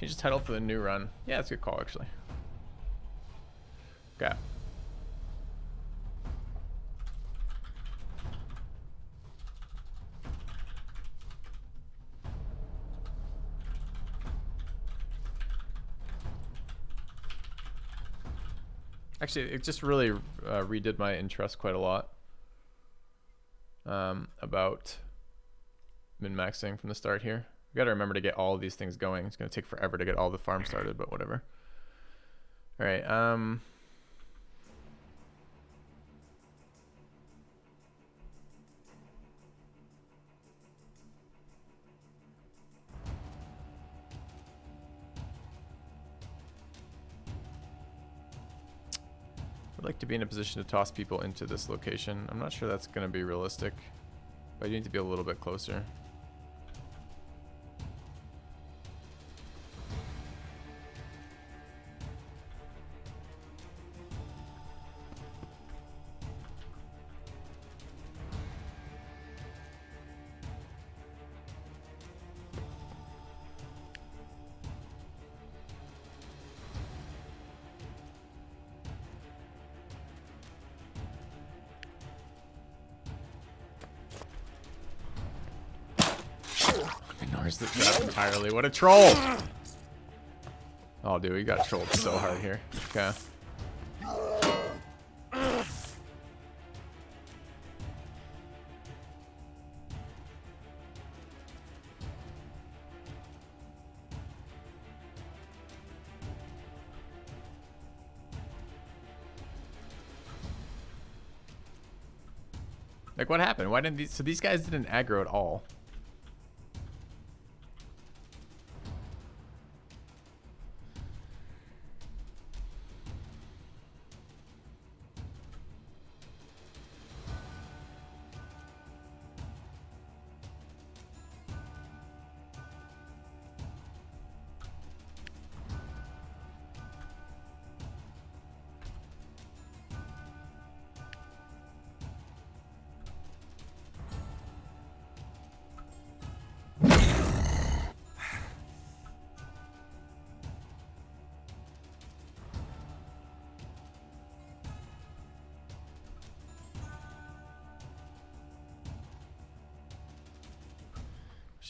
Change the title for the new run. Yeah, that's a good call, actually. Okay. Actually, it just really redid my interest quite a lot about min-maxing from the start here. We got to remember to get all of these things going. It's going to take forever to get all the farm started, but whatever. All right. I'd like to be in a position to toss people into this location. I'm not sure that's going to be realistic, but I need to be a little bit closer. Ignores the trap entirely. What a troll! Oh, dude, we got trolled so hard here. Okay. Like, what happened? Why didn't these... So these guys didn't aggro at all.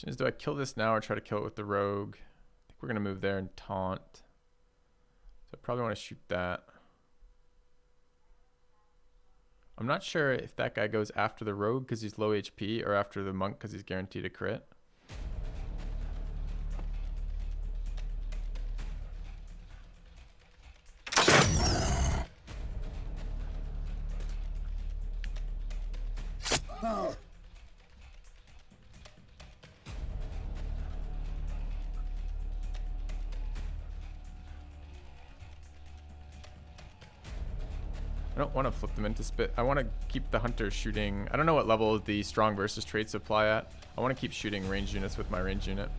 Question is, do I kill this now or try to kill it with the rogue? I think we're going to move there and taunt. So I probably want to shoot that. I'm not sure if that guy goes after the rogue because he's low HP or after the monk because he's guaranteed a crit. I don't want to flip them into spit. I want to keep the hunter shooting. I don't know what level the strong versus traits apply at. I want to keep shooting ranged units with my ranged unit.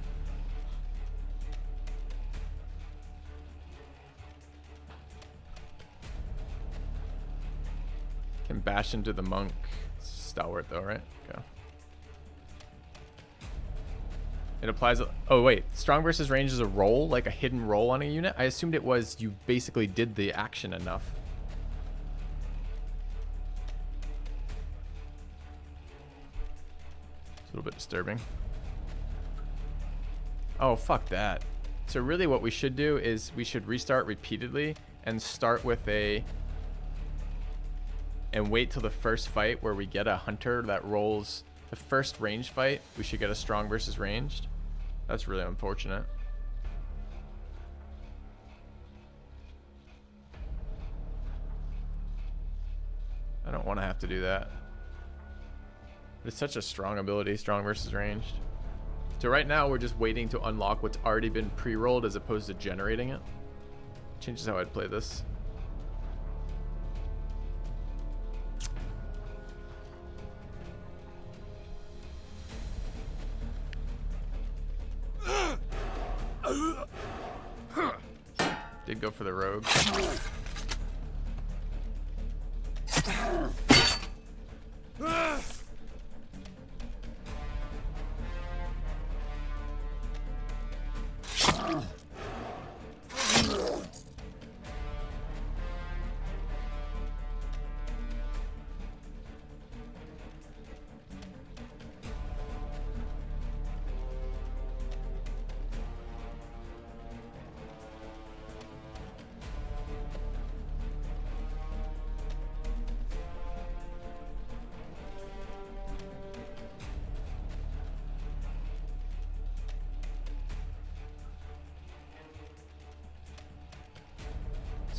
Can bash into the monk. Stalwart though, right? Okay. It applies. Oh wait, strong versus range is a roll, like a hidden roll on a unit. I assumed it was you basically did the action enough. A little bit disturbing. Oh, fuck that. So really what we should do is we should restart repeatedly and start with a... and wait till the first fight where we get a hunter that rolls... The first ranged fight, we should get a strong versus ranged. That's really unfortunate. I don't want to have to do that. It's such a strong ability, strong versus ranged. So right now we're just waiting to unlock what's already been pre-rolled as opposed to generating it. Changes how I'd play this. Did go for the rogue.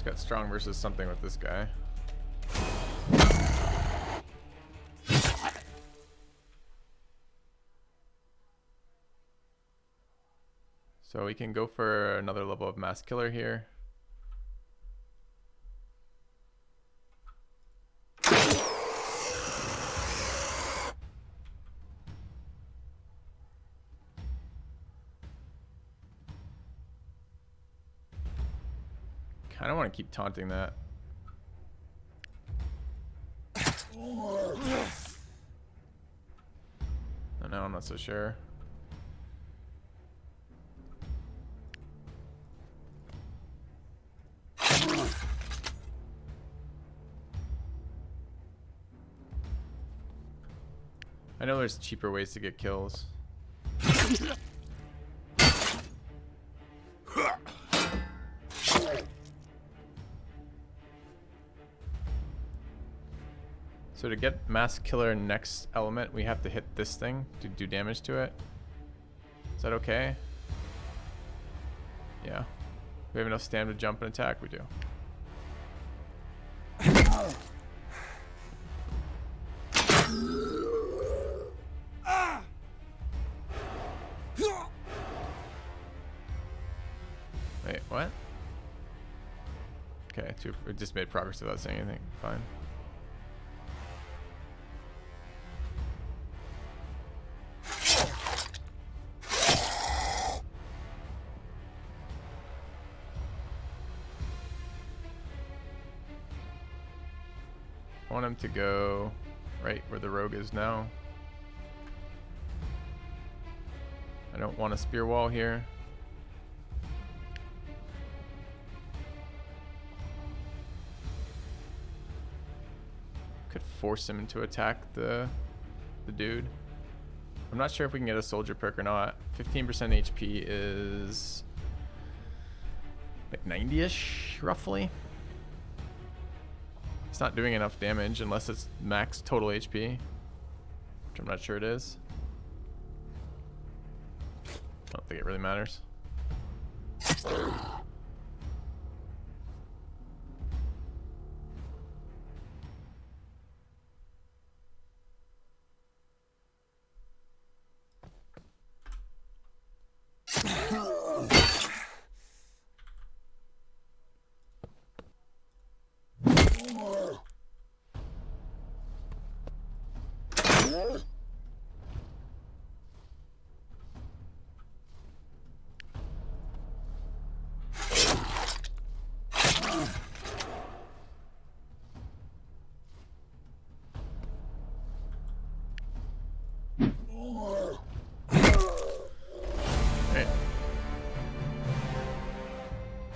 Just got strong versus something with this guy. So we can go for another level of mass killer here. I don't want to keep taunting that. Oh, no, I'm not so sure. I know there's cheaper ways to get kills. So to get mass killer next element, we have to hit this thing to do damage to it. Is that okay? Yeah. We have enough stamina to jump and attack? We do. Wait, what? Okay, we just made progress without saying anything. Fine. I want him to go right where the rogue is now. I don't want a spear wall here. Could force him to attack the dude. I'm not sure if we can get a soldier perk or not. 15% HP is like 90-ish, roughly. It's not doing enough damage unless it's max total HP, which I'm not sure it is. I don't think it really matters.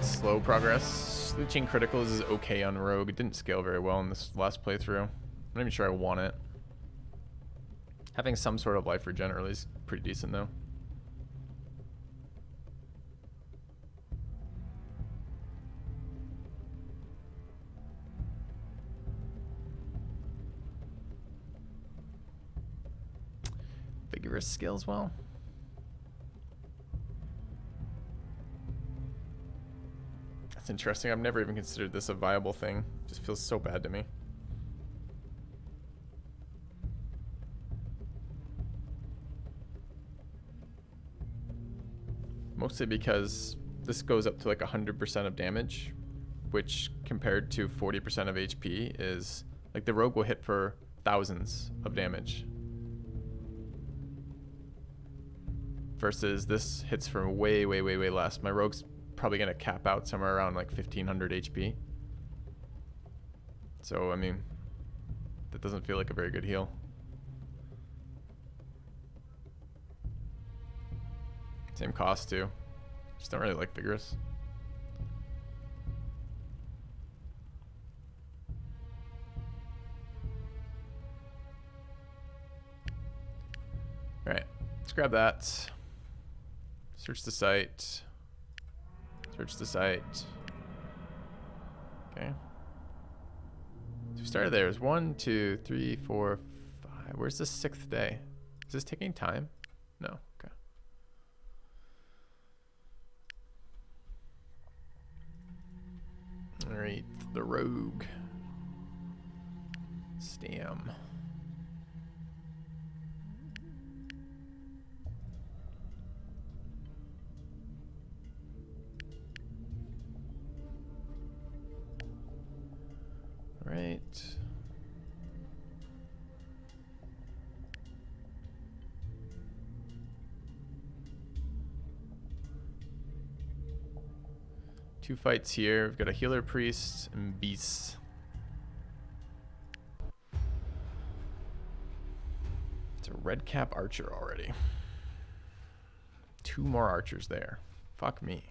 Slow progress. Leeching criticals is okay on rogue. It didn't scale very well in this last playthrough. I'm not even sure I want it. Having some sort of life regen early is pretty decent though. Vigorous skills well. That's interesting. I've never even considered this a viable thing. It just feels so bad to me. Mostly because this goes up to like 100% of damage, which compared to 40% of HP is like the rogue will hit for thousands of damage. Versus this hits for way, way, way, way less. My rogue's probably going to cap out somewhere around like 1500 HP. So, I mean, that doesn't feel like a very good heal. Same cost too. Just don't really like vigorous. All right, let's grab that. Search the site. Search the site. Okay. So we started there. It was 1, 2, 3, 4, 5. Where's the 6th day? Is this taking time? No. Okay. the rogue. Stam. Right. Two fights here. We've got a healer priest and beasts. It's a red cap archer already. Two more archers there. Fuck me.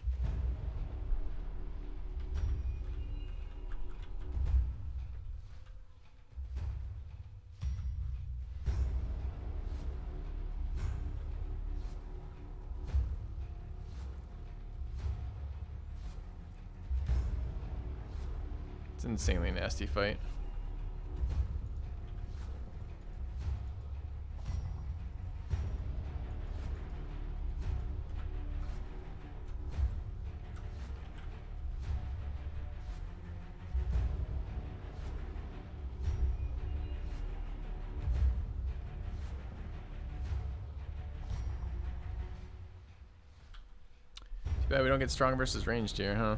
It's an insanely nasty fight. Too bad we don't get strong versus ranged here, huh?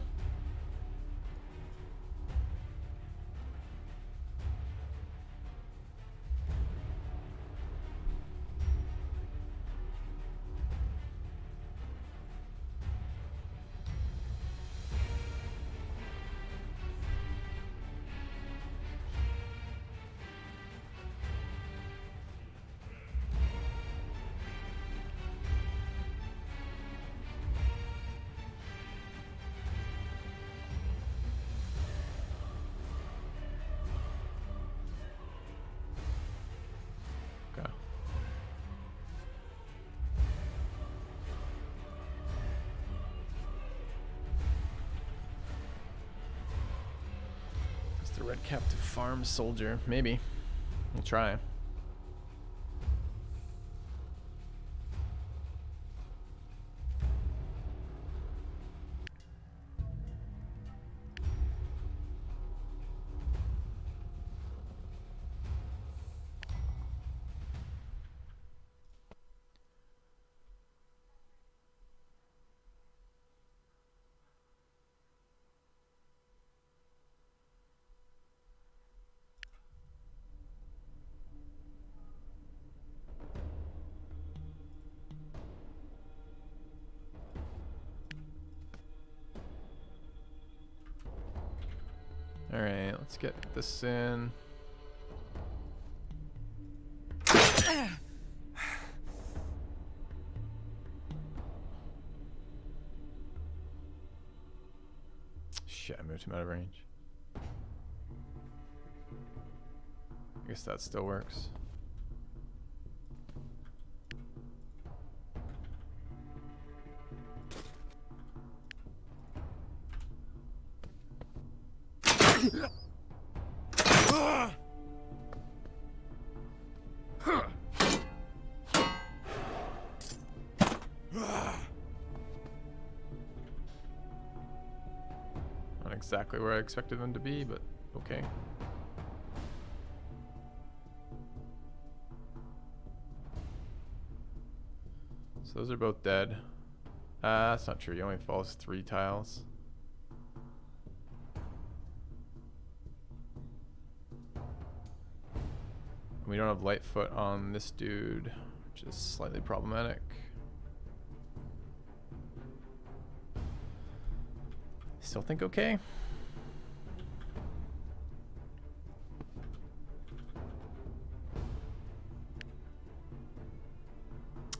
The red cap to farm soldier. Maybe. We'll try. All right, let's get this in. Shit, I moved him out of range. I guess that still works. Not exactly where I expected them to be, but okay. So those are both dead. That's not true. He only falls 3 tiles. We don't have Lightfoot on this dude, which is slightly problematic. Still think okay.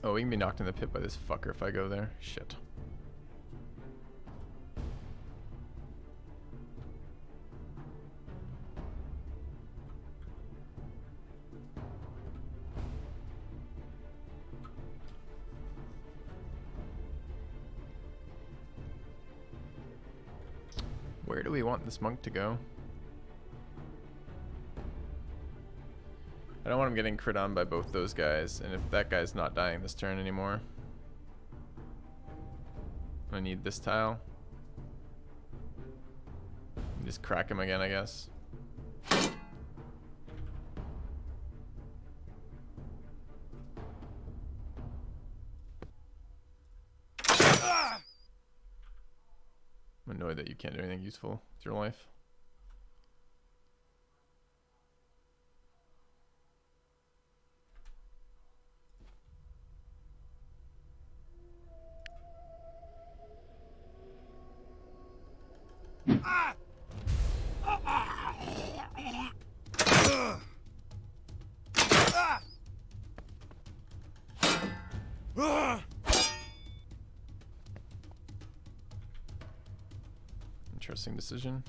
Oh, we can be knocked in the pit by this fucker if I go there. Shit. Where do we want this monk to go? I don't want him getting crit on by both those guys, and if that guy's not dying this turn anymore, I need this tile. Just crack him again, I guess. I'm annoyed that you can't do anything useful with your life. Interesting decision.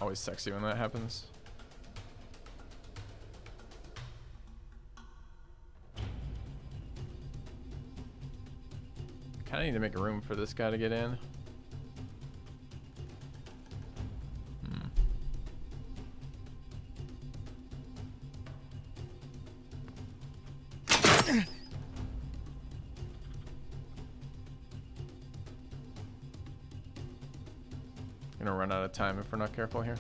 Always sexy when that happens. Kinda need to make room for this guy to get in. Gonna run out of time if we're not careful here.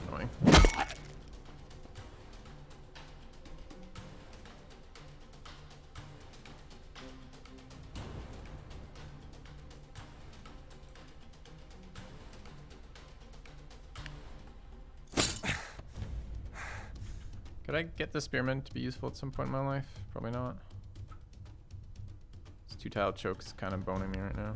Annoying. Could I get the spearman to be useful at some point in my life? Probably not. This 2-tile choke's kind of boning me right now.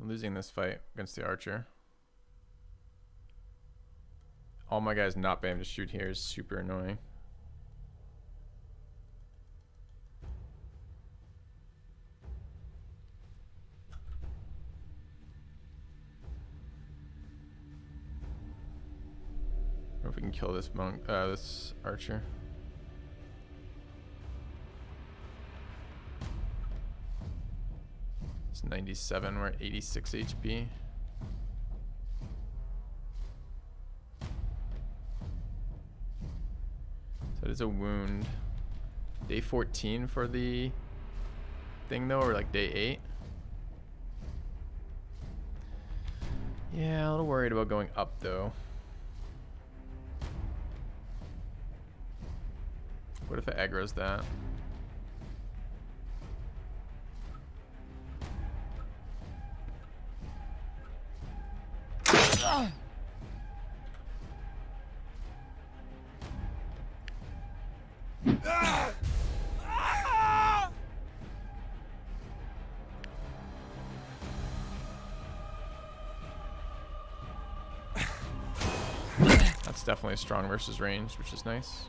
I'm losing this fight against the archer. All my guys not being able to shoot here is super annoying. I wonder if we can kill this monk, this archer. It's 97, we're at 86 HP. So it is a wound. Day 14 for the thing though, or like day 8? Yeah, a little worried about going up though. What if it aggro's that? That's definitely a strong versus range, which is nice.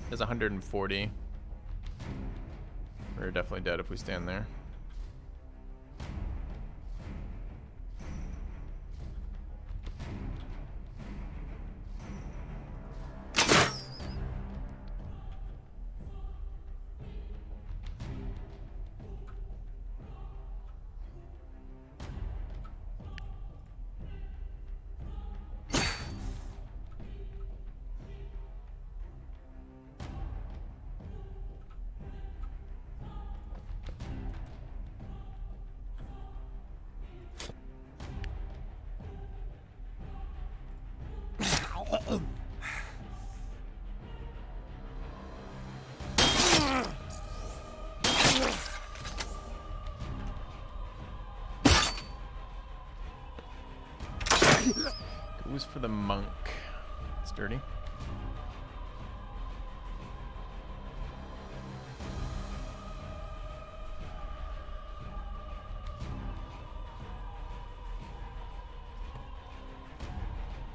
There's 140. We're definitely dead if we stand there. Who's for the monk? It's dirty.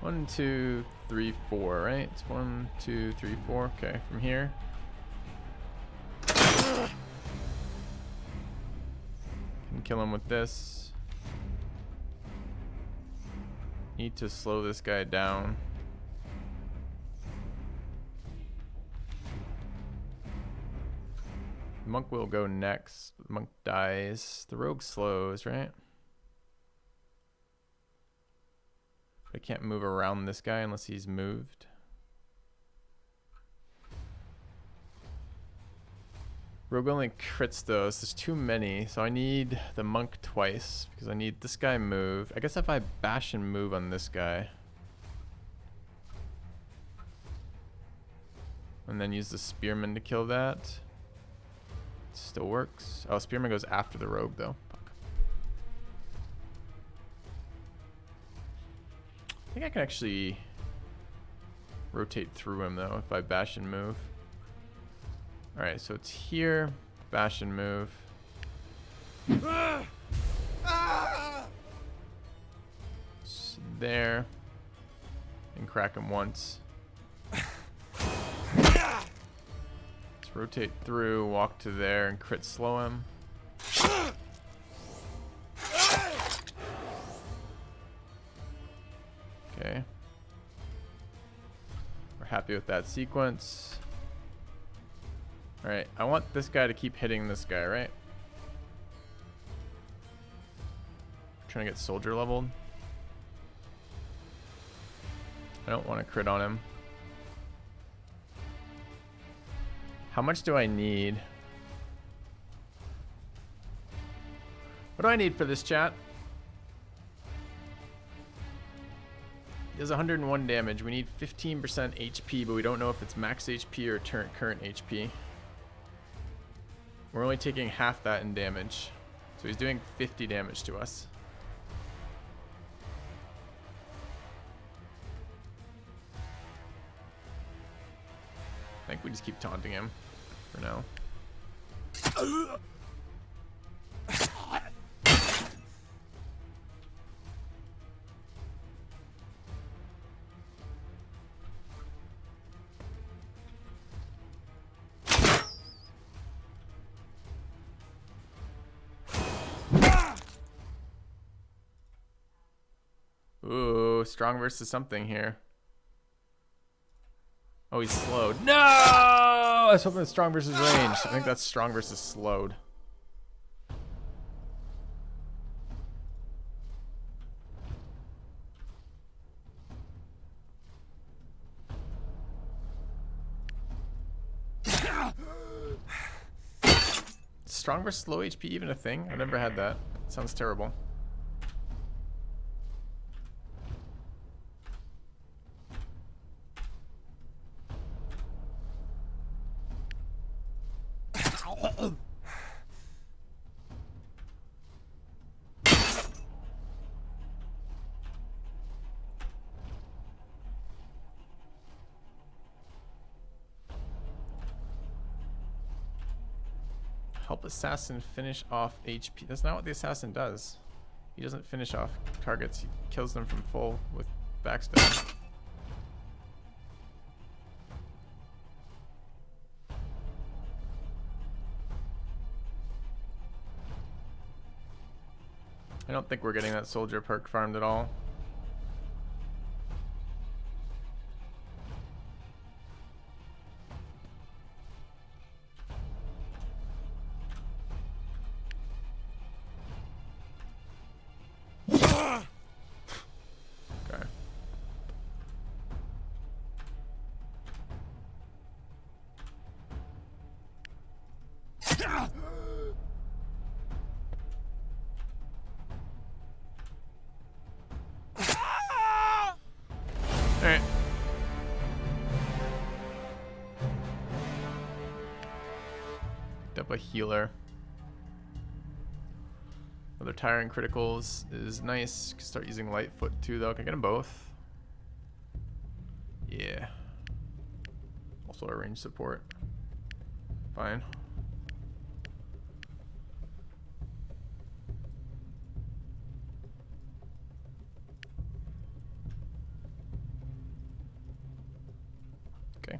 One, two, three, four, right? It's 1, 2, 3, 4. Okay, from here. Can kill him with this. Need to slow this guy down. Monk will go next. Monk dies. The rogue slows, right? I can't move around this guy unless he's moved. Rogue only crits those. There's too many, so I need the monk twice because I need this guy move. I guess if I bash and move on this guy, and then use the spearman to kill that, it still works. Oh, spearman goes after the rogue though. I think I can actually rotate through him though if I bash and move. Alright, so it's here, bash and move. It's there. And crack him once. Let's rotate through, walk to there, and crit slow him. Okay. We're happy with that sequence. Alright, I want this guy to keep hitting this guy, right? Trying to get soldier leveled. I don't want to crit on him. How much do I need? What do I need for this, chat? He does 101 damage. We need 15% HP, but we don't know if it's max HP or current HP. We're only taking half that in damage. So he's doing 50 damage to us. I think we just keep taunting him for now. Ooh, strong versus something here. Oh, he's slowed. No! I was hoping it's strong versus ranged. I think that's strong versus slowed. Strong versus low HP even a thing? I've never had that. Sounds terrible. Help assassin finish off HP. That's not what the assassin does. He doesn't finish off targets. He kills them from full with backstab. I don't think we're getting that soldier perk farmed at all. Okay. Alright. Picked up a healer. Other tiring criticals is nice. Can start using Lightfoot too though. Can I get them both? Yeah. Also a range support. Fine. Okay.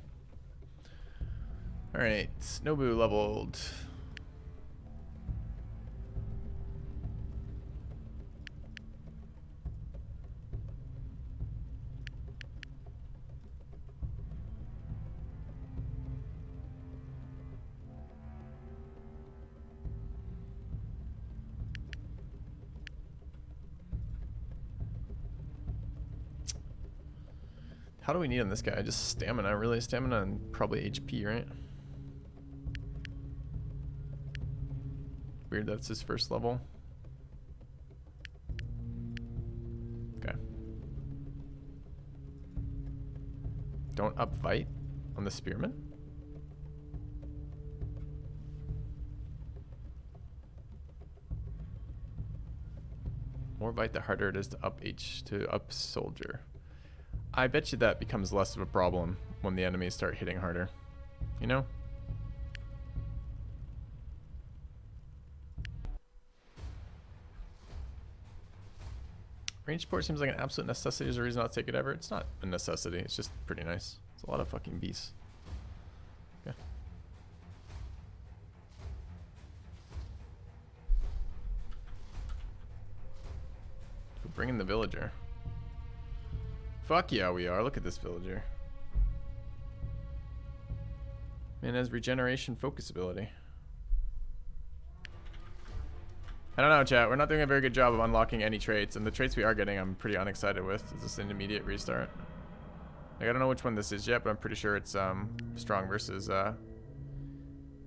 All right, Nobu leveled. How do we need on this guy? Just stamina, really? Stamina and probably HP, right? Weird that's his first level. Okay. Don't up fight on the spearman? More bite, the harder it is to up soldier. I bet you that becomes less of a problem when the enemies start hitting harder. You know? Range support seems like an absolute necessity. Is a reason not to take it ever. It's not a necessity. It's just pretty nice. It's a lot of fucking beasts. Okay. We're bringing the villager. Fuck yeah, we are. Look at this villager. Man has regeneration focus ability. I don't know, chat. We're not doing a very good job of unlocking any traits, and the traits we are getting I'm pretty unexcited with. Is this an immediate restart? Like, I don't know which one this is yet, but I'm pretty sure it's strong versus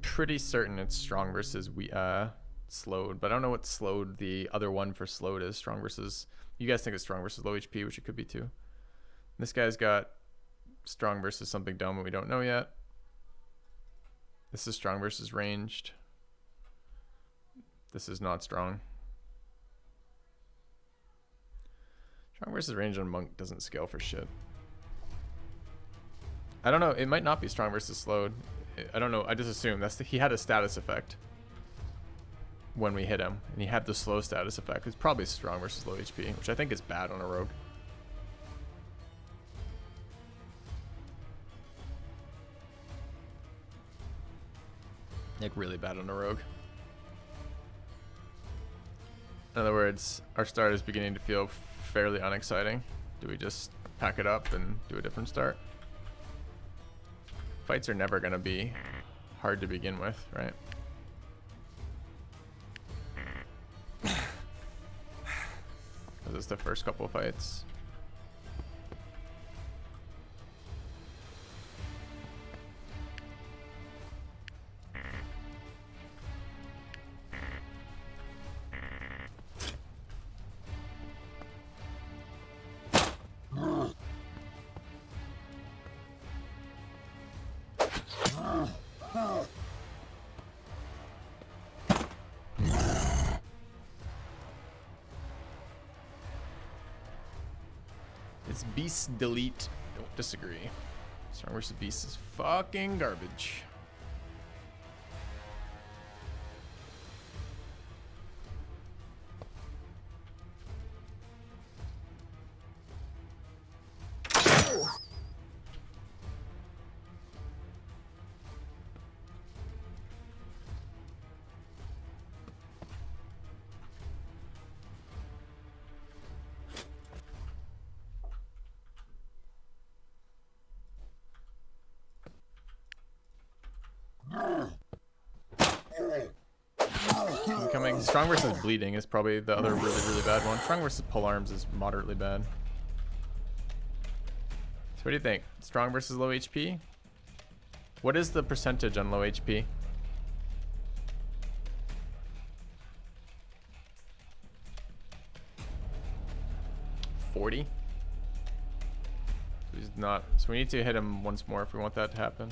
pretty certain it's strong versus slowed, but I don't know what slowed the other one for slowed is. Strong versus, you guys think it's strong versus low HP, which it could be too. This guy's got strong versus something dumb that we don't know yet. This is strong versus ranged. This is not strong. Strong versus ranged on monk doesn't scale for shit. I don't know. It might not be strong versus slowed. I don't know. I just assume he had a status effect when we hit him, and he had the slow status effect. It's probably strong versus low HP, which I think is bad on a rogue. Like really bad on a rogue. In other words, our start is beginning to feel fairly unexciting. Do we just pack it up and do a different start? Fights are never going to be hard to begin with, right? Is this the first couple of fights? It's beast delete. Don't disagree. Strong versus beast is fucking garbage. Incoming. Strong versus bleeding is probably the other really bad one. Strong versus pull arms is moderately bad. So what do you think? Strong versus low HP? What is the percentage on low HP? 40? So he's not. So we need to hit him once more if we want that to happen.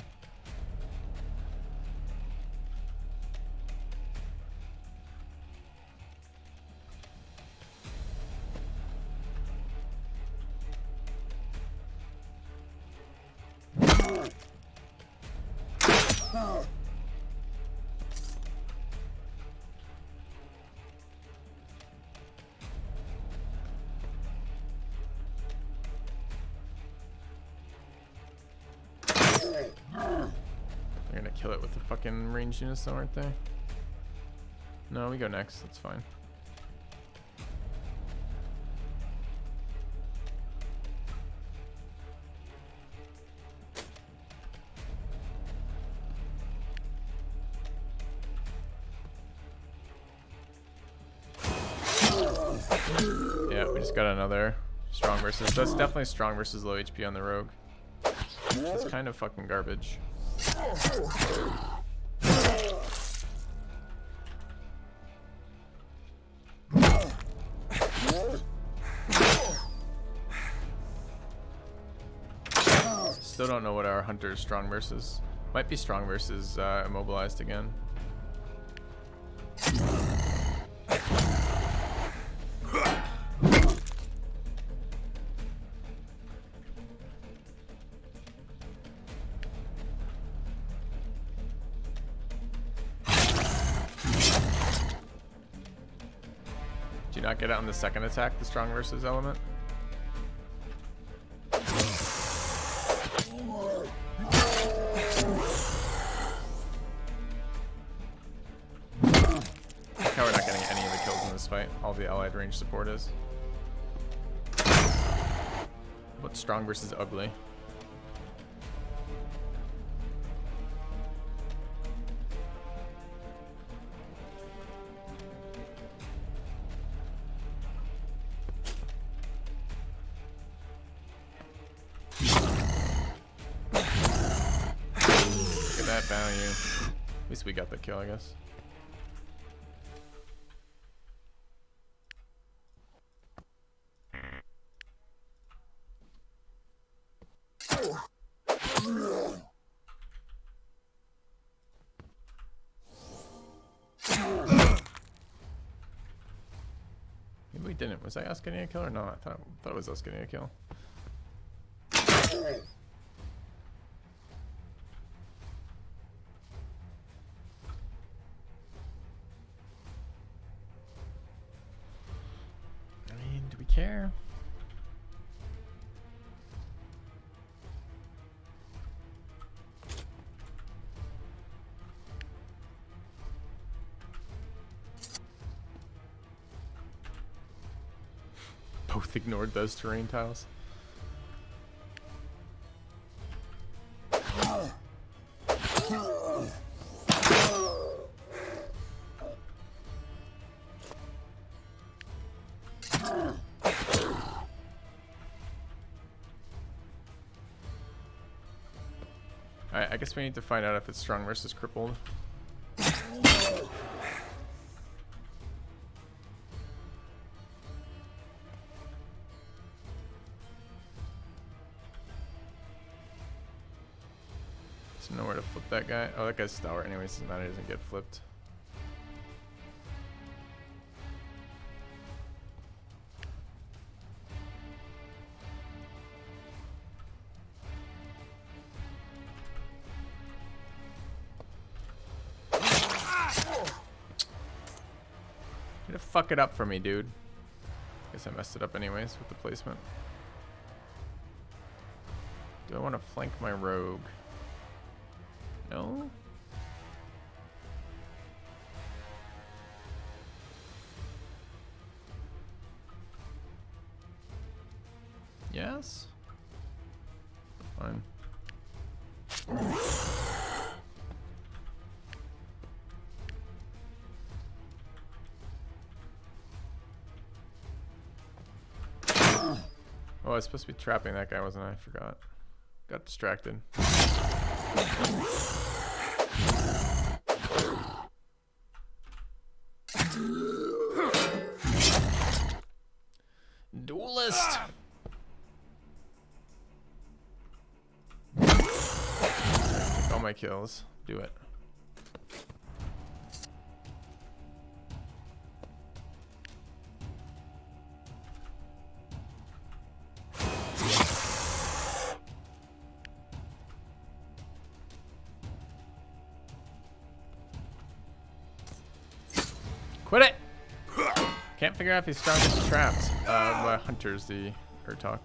They're gonna kill it with the fucking ranged units though, aren't they? No, we go next. That's fine. Yeah, we just got another strong versus. That's definitely strong versus low HP on the rogue. It's kind of fucking garbage. Still don't know what our hunter is strong versus. Might be strong versus immobilized again. Do you not get it on the second attack, the strong versus element? How we're not getting any of the kills in this fight. All the allied range support is. What's strong versus ugly? That value. At least we got the kill, I guess. Maybe we didn't. Was I us getting a kill or not? I thought it was us getting a kill. Care. Both ignored those terrain tiles. Alright, I guess we need to find out if it's strong versus crippled. There's nowhere to flip that guy. Oh, that guy's stalwart anyways, doesn't matter, he doesn't get flipped. Fuck it up for me, dude. Guess I messed it up anyways with the placement. Do I want to flank my rogue? No? Yes? Fine. Oh, I was supposed to be trapping that guy, wasn't I? I forgot. Got distracted. Duelist! Take all my kills. Do it. Quit it! Can't figure out if he's strong against traps. My hunter's the Urtuk.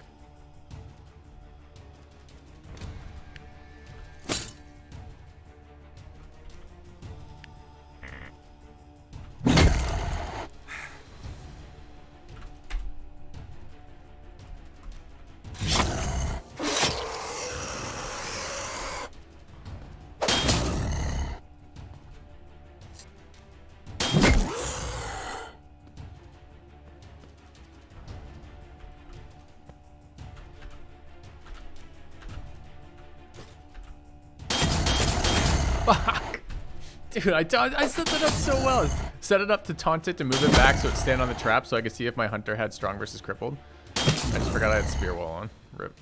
Fuck. Dude, I set that up so well. Set it up to taunt it to move it back so it stand on the trap so I could see if my hunter had strong versus crippled. I just forgot I had spear wall on. Rip.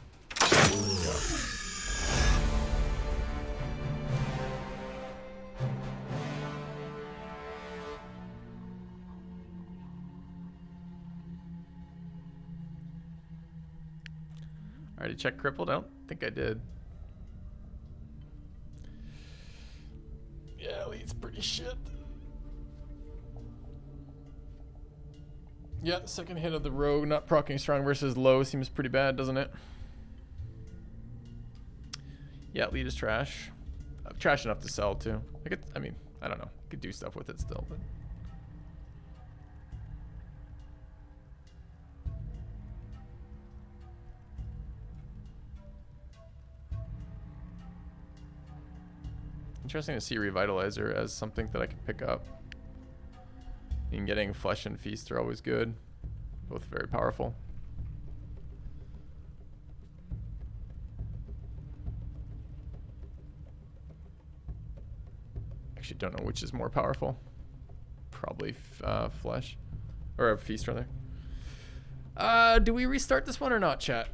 Already check crippled? I don't think I did. Yeah, Lee's pretty shit. Yeah, second hit of the rogue, not proccing strong versus low seems pretty bad, doesn't it? Yeah, lead is trash. Trash enough to sell too. I mean, I don't know. Could do stuff with it still, but. Interesting to see Revitalizer as something that I can pick up. And getting Flesh and Feast are always good. Both very powerful. Actually don't know which is more powerful. Probably Flesh. Or Feast rather. Do we restart this one or not, chat?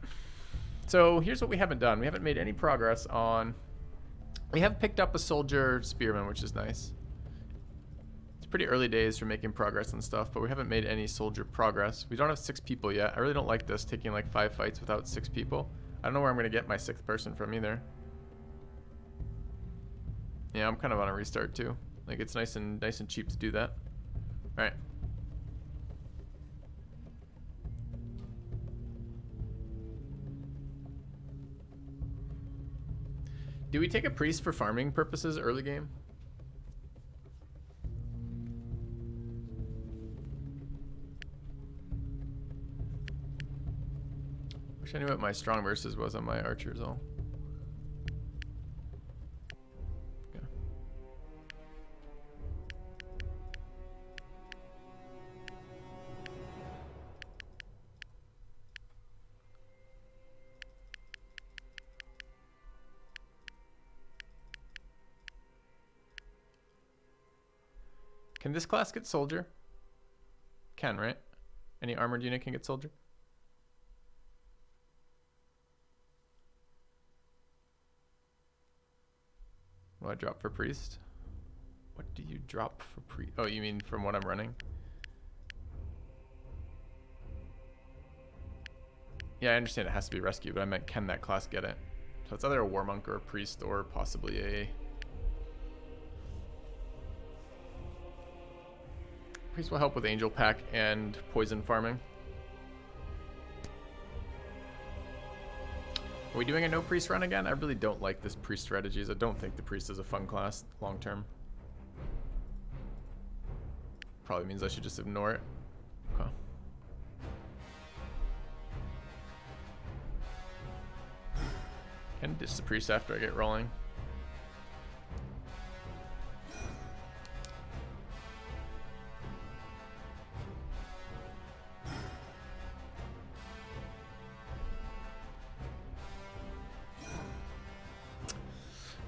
So here's what we haven't done. We haven't made any progress on... We have picked up a soldier spearman, which is nice. It's pretty early days for making progress and stuff, but we haven't made any soldier progress. We don't have 6 people yet. I really don't like this, taking like 5 fights without 6 people. I don't know where I'm going to get my 6th person from either. Yeah, I'm kind of on a restart too. Like it's nice and cheap to do that. All right. Do we take a priest for farming purposes early game? Wish I knew what my strong versus was on my archers all. Okay. Can this class get soldier? Can, right? Any armored unit can get soldier? What do I drop for priest? What do you drop for priest? Oh, you mean from what I'm running? Yeah, I understand it has to be rescue, but I meant can that class get it? So it's either a war monk or a priest or possibly a... Priest will help with angel pack and poison farming. Are we doing a no priest run again? I really don't like this priest strategies. I don't think the priest is a fun class long term. Probably means I should just ignore it. Okay. Can ditch the priest after I get rolling.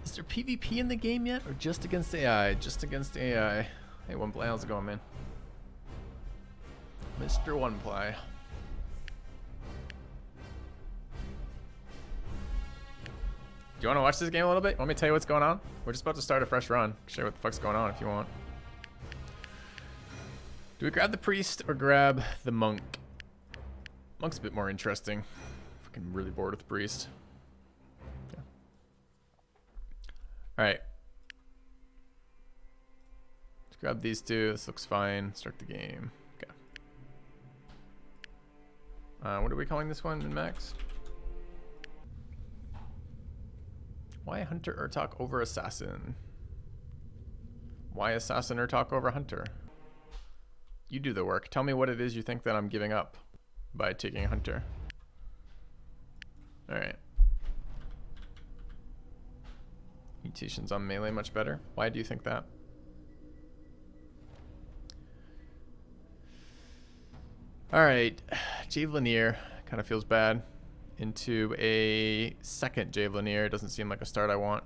Is there PvP in the game yet, or just against AI? Just against AI. Hey, One Ply, how's it going, man? Mr. One Ply. Do you want to watch this game a little bit? Want me to tell you what's going on? We're just about to start a fresh run. Show you what the fuck's going on if you want. Do we grab the priest or grab the monk? Monk's a bit more interesting. Fucking really bored with the priest. Yeah. All right. grab these two. This looks fine. Start the game. Okay. What are we calling this one, min-max? Why Hunter Urtuk over Assassin? Why Assassin Urtuk over Hunter? You do the work. Tell me what it is you think that I'm giving up by taking Hunter. Alright. Mutations on melee much better. Why do you think that? Alright. Javelinier kind of feels bad. Into a second Javelinier. Doesn't seem like a start I want.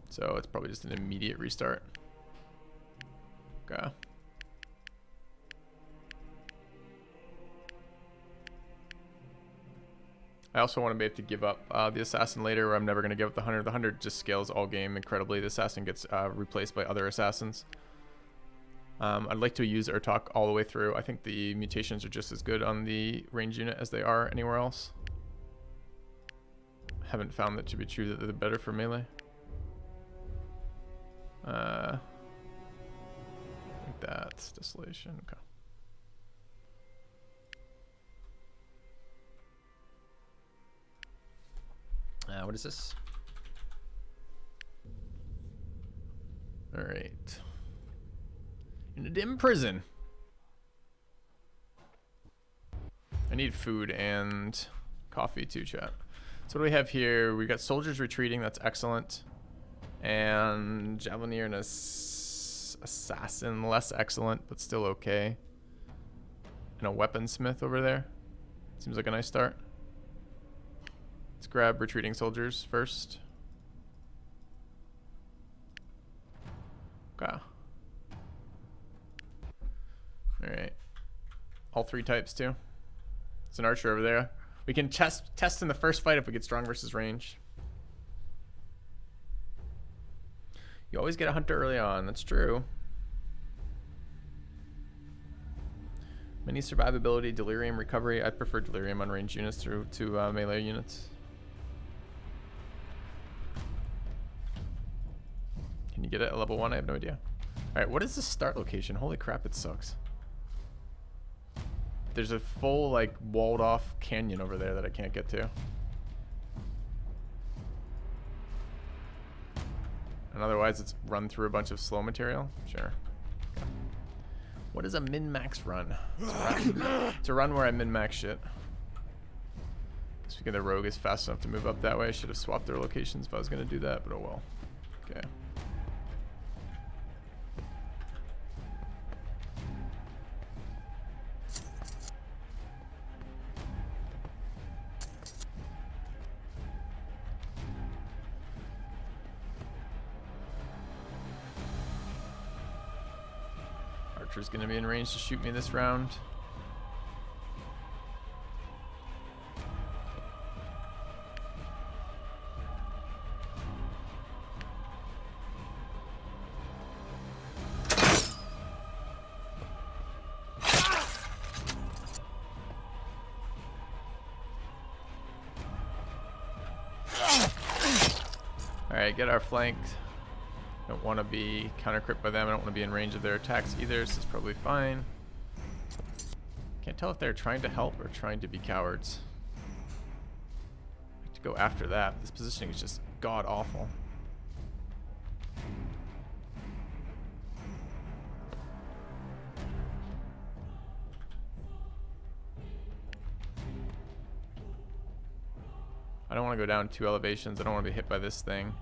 So it's probably just an immediate restart. Okay. I also want to be able to give up the Assassin later, or I'm never going to give up the Hunter. The Hunter just scales all game incredibly. The Assassin gets replaced by other Assassins. I'd like to use Urtuk all the way through. I think the mutations are just as good on the range unit as they are anywhere else. Haven't found that to be true that they're better for melee. I think that's Desolation. Okay. What is this? All right. In a dim prison. I need food and coffee too, chat. So what do we have here? We got soldiers retreating. That's excellent. And Javelinier and Assassin, less excellent, but still okay. And a weaponsmith over there. Seems like a nice start. Let's grab retreating soldiers first. Okay. Alright. All three types too. It's an archer over there. We can test in the first fight if we get strong versus range. You always get a hunter early on. That's true. Many survivability, delirium, recovery. I prefer delirium on ranged units through to melee units. Can you get it at level 1? I have no idea. Alright, what is the start location? Holy crap, it sucks. There's a full, like, walled off canyon over there that I can't get to. And otherwise it's run through a bunch of slow material. Sure. Okay. What is a min-max run? It's a run where I min-max shit. Speaking of the rogue is fast enough to move up that way. I should have swapped their locations if I was going to do that, but oh well. Okay. Archer's going to be in range to shoot me this round. Alright, get our flank. Don't want to be counter-crit by them. I don't want to be in range of their attacks either, so it's probably fine. Can't tell if they're trying to help or trying to be cowards. I have to go after that. This positioning is just god-awful. I don't want to go down 2 elevations. I don't want to be hit by this thing.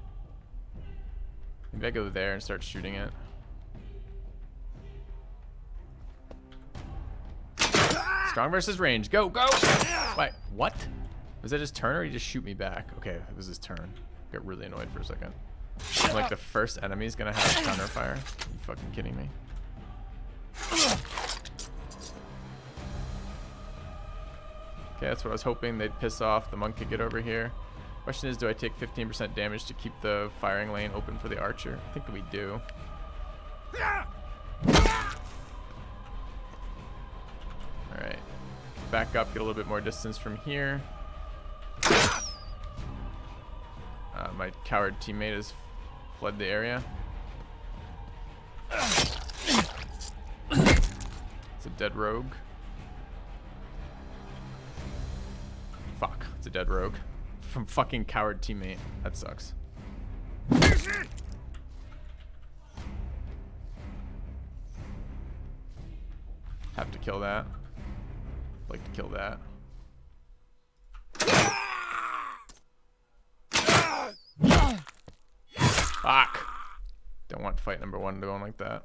Maybe I go there and start shooting it. Strong versus range. Go, go! Wait, what? Was that his turn or did he just shoot me back? Okay, it was his turn. Got really annoyed for a second. I'm like the first enemy is gonna have counter fire. Are you fucking kidding me? Okay, that's what I was hoping. They'd piss off. The monk could get over here. Question is, do I take 15% damage to keep the firing lane open for the archer? I think we do. Alright. Back up, get a little bit more distance from here. My coward teammate is fled the area. It's a dead rogue. Fuck, it's a dead rogue. From fucking coward teammate. That sucks. Have to kill that. Like to kill that. Fuck. Don't want fight number one to go on like that.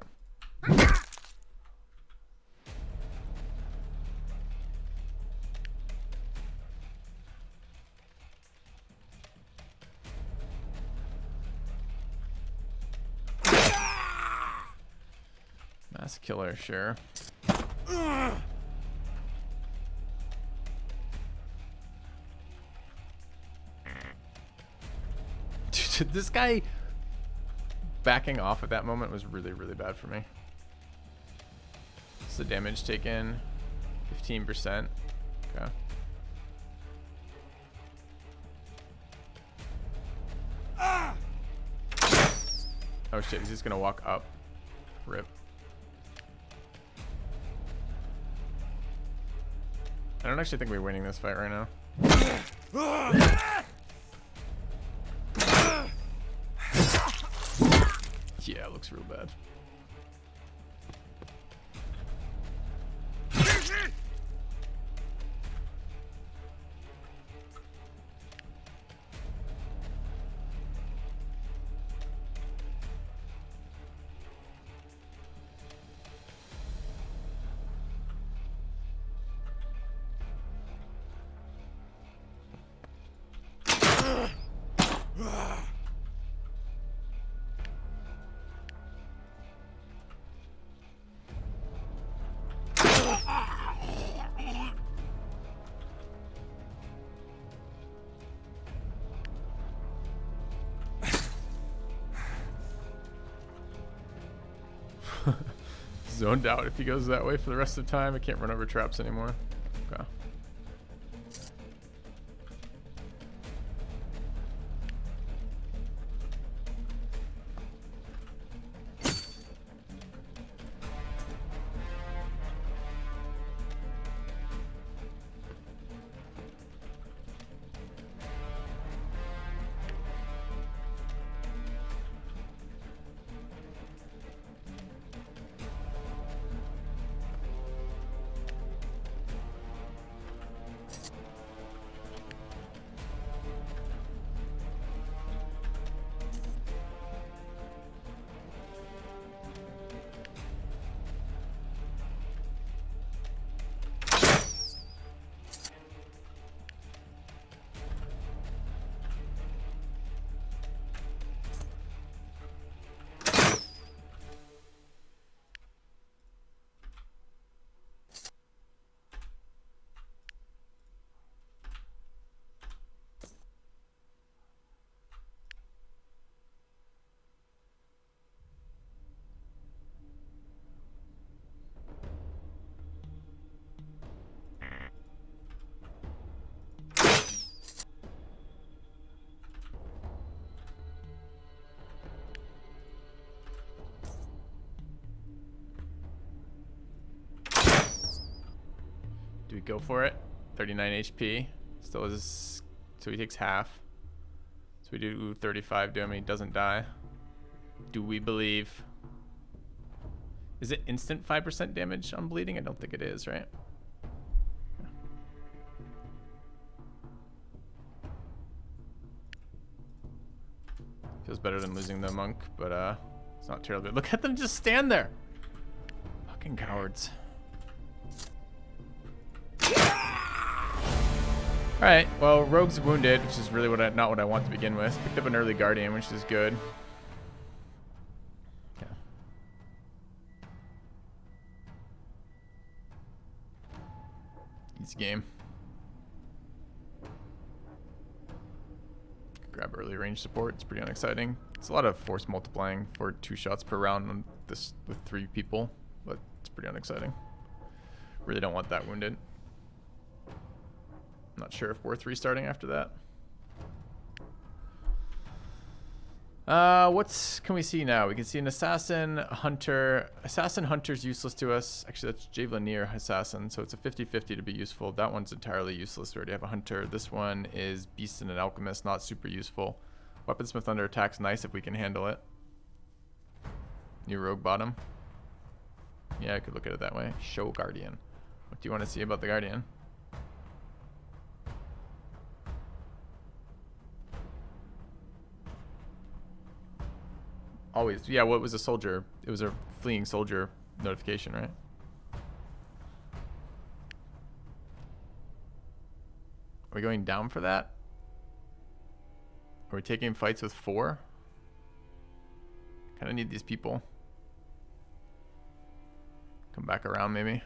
Mass killer, sure. Dude, this guy backing off at that moment was really, really bad for me. So damage taken, 15%. Okay. Oh shit, he's just gonna walk up. Rip. I don't actually think we're winning this fight right now. Yeah, it looks real bad. Zoned out if he goes that way for the rest of the time. I can't run over traps anymore. Okay. Do we go for it? 39 HP. Still is, so he takes half. So we do 35 to him. He doesn't die. Do we believe? Is it instant 5% damage on bleeding? I don't think it is, right? Feels better than losing the monk, but it's not terribly. Look at them just stand there. Fucking cowards. Alright, well, Rogue's wounded, which is really not what I want to begin with. Picked up an early Guardian, which is good. Yeah. Easy game. Grab early range support, it's pretty unexciting. It's a lot of force multiplying for 2 shots per round on this with 3 people, but it's pretty unexciting. Really don't want that wounded. Not sure if worth restarting after that. What's can we see now? We can see an assassin, hunter. Assassin, hunter's useless to us. Actually, that's Javelinier assassin, so it's a 50-50 to be useful. That one's entirely useless. We already have a hunter. This one is beast and an alchemist, not super useful. Weaponsmith under attack's nice if we can handle it. New rogue bottom. Yeah, I could look at it that way. Show guardian. What do you want to see about the guardian? Always. Yeah, what was a soldier? It was a fleeing soldier notification, right? Are we going down for that? Are we taking fights with 4? Kind of need these people. Come back around, maybe.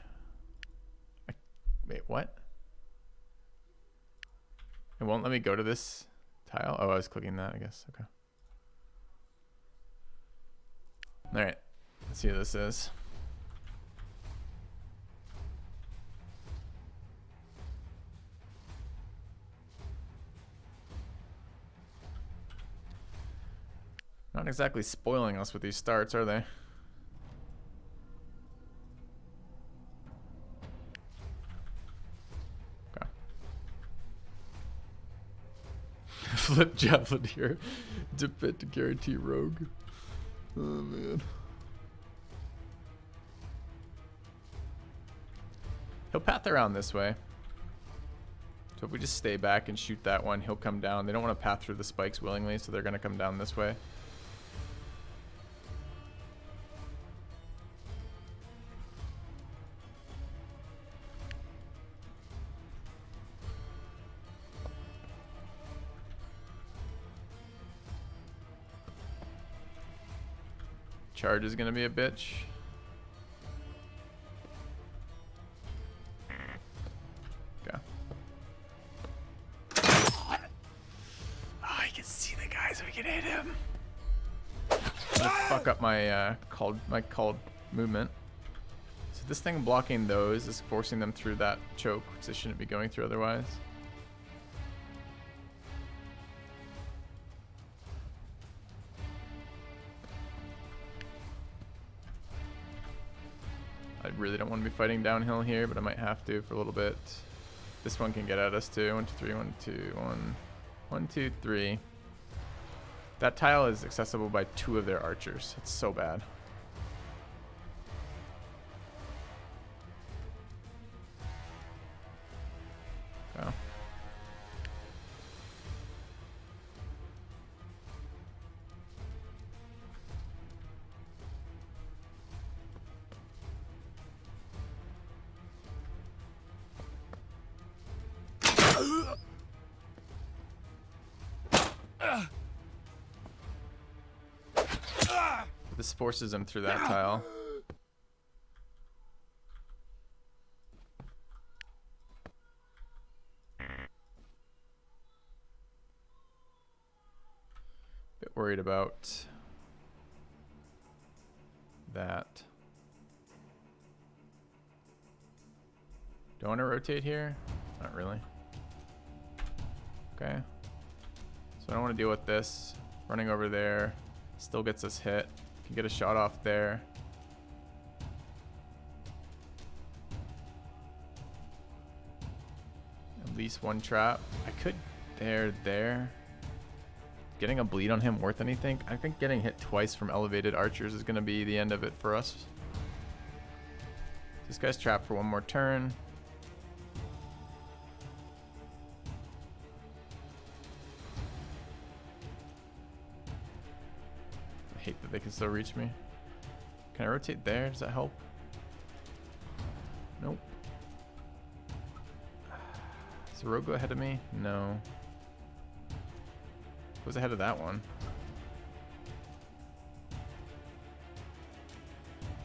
Wait, what? It won't let me go to this tile? Oh, I was clicking that, I guess. Okay. Alright. Let's see what this is. Not exactly spoiling us with these starts, are they? Okay. Flip javelin here. Dip it to guarantee rogue. Oh man. He'll path around this way. So if we just stay back and shoot that one, he'll come down. They don't want to path through the spikes willingly, so they're going to come down this way. Charge is going to be a bitch. Okay. Oh, I can see the guy, so we can hit him. I'm gonna fuck up my called movement. So this thing blocking those is forcing them through that choke, which they shouldn't be going through otherwise. I really don't want to be fighting downhill here, but I might have to for a little bit. This one can get at us too. 1, 2, 3, 1, 2, 1. 1, 2, 3. That tile is accessible by 2 of their archers. It's so bad. Oh. This forces him through that tile. Bit worried about that. Do I want to rotate here? Not really. Okay. So I don't want to deal with this. Running over there still gets us hit. Can get a shot off there. At least one trap. I could there. Getting a bleed on him worth anything? I think getting hit twice from elevated archers is going to be the end of it for us. This guy's trapped for one more turn. I hate that they can still reach me. Can I rotate there? Does that help? Nope. Does the rogue go ahead of me? No. Who's ahead of that one?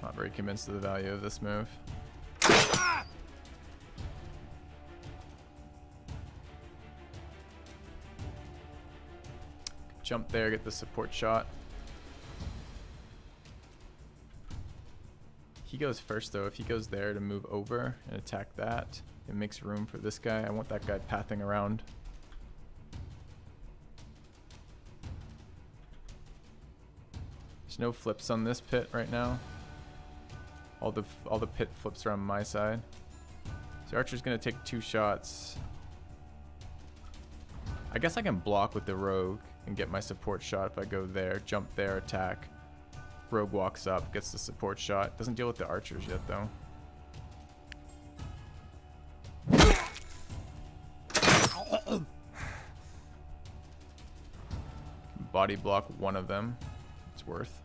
Not very convinced of the value of this move. Jump there, get the support shot. He goes first though. If he goes there to move over and attack that, it makes room for this guy. I want that guy pathing around. There's no flips on this pit right now. All the pit flips are on my side. So Archer's gonna take 2 shots. I guess I can block with the rogue and get my support shot if I go there, jump there, attack. Rogue walks up, gets the support shot. Doesn't deal with the archers yet though. Body block one of them. It's worth.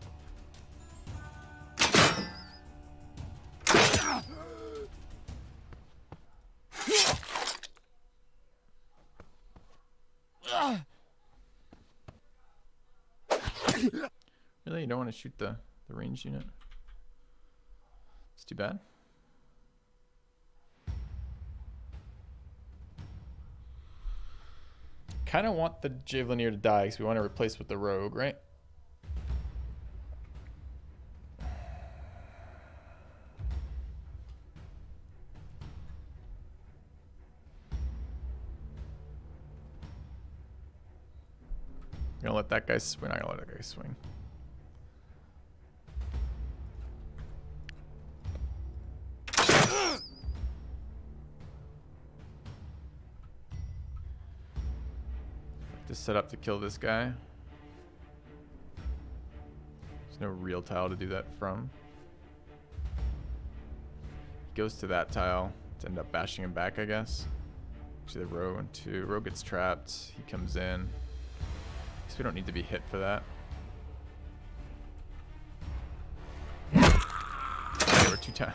Really? You don't want to shoot the ranged unit? It's too bad. Kind of want the Javelineer to die because we want to replace with the rogue, right? We're gonna let that guy swing. We're not gonna let that guy swing. Just set up to kill this guy. There's no real tile to do that from. He goes to that tile to end up bashing him back, I guess. Actually, the rogue gets trapped. He comes in. Guess we don't need to be hit for that. Okay, we're 2 times.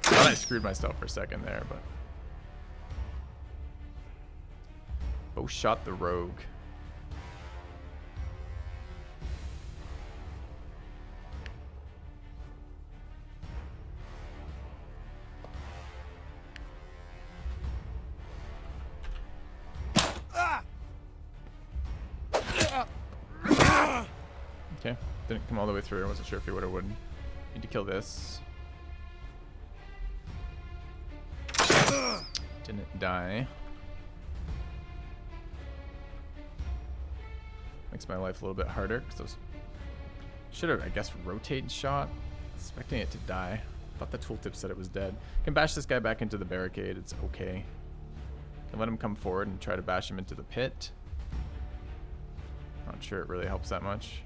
I thought I screwed myself for a second there, but. Both shot the rogue. Okay, didn't come all the way through. I wasn't sure if he would or wouldn't. Need to kill this. Didn't die. Makes my life a little bit harder because those should have, I guess, rotate and shot. Expecting it to die. Thought the tooltip said it was dead. Can bash this guy back into the barricade. It's okay. Can let him come forward and try to bash him into the pit. Not sure it really helps that much.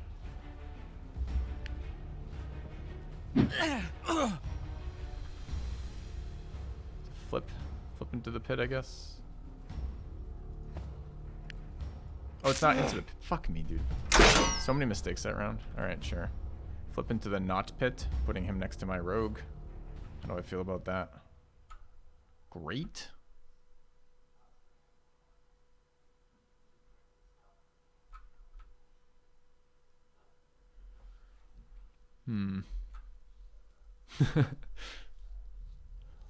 Flip into the pit, I guess. Oh, it's not into the pit. Fuck me, dude. So many mistakes that round. All right, sure. Flip into the not pit, putting him next to my rogue. How do I feel about that? Great.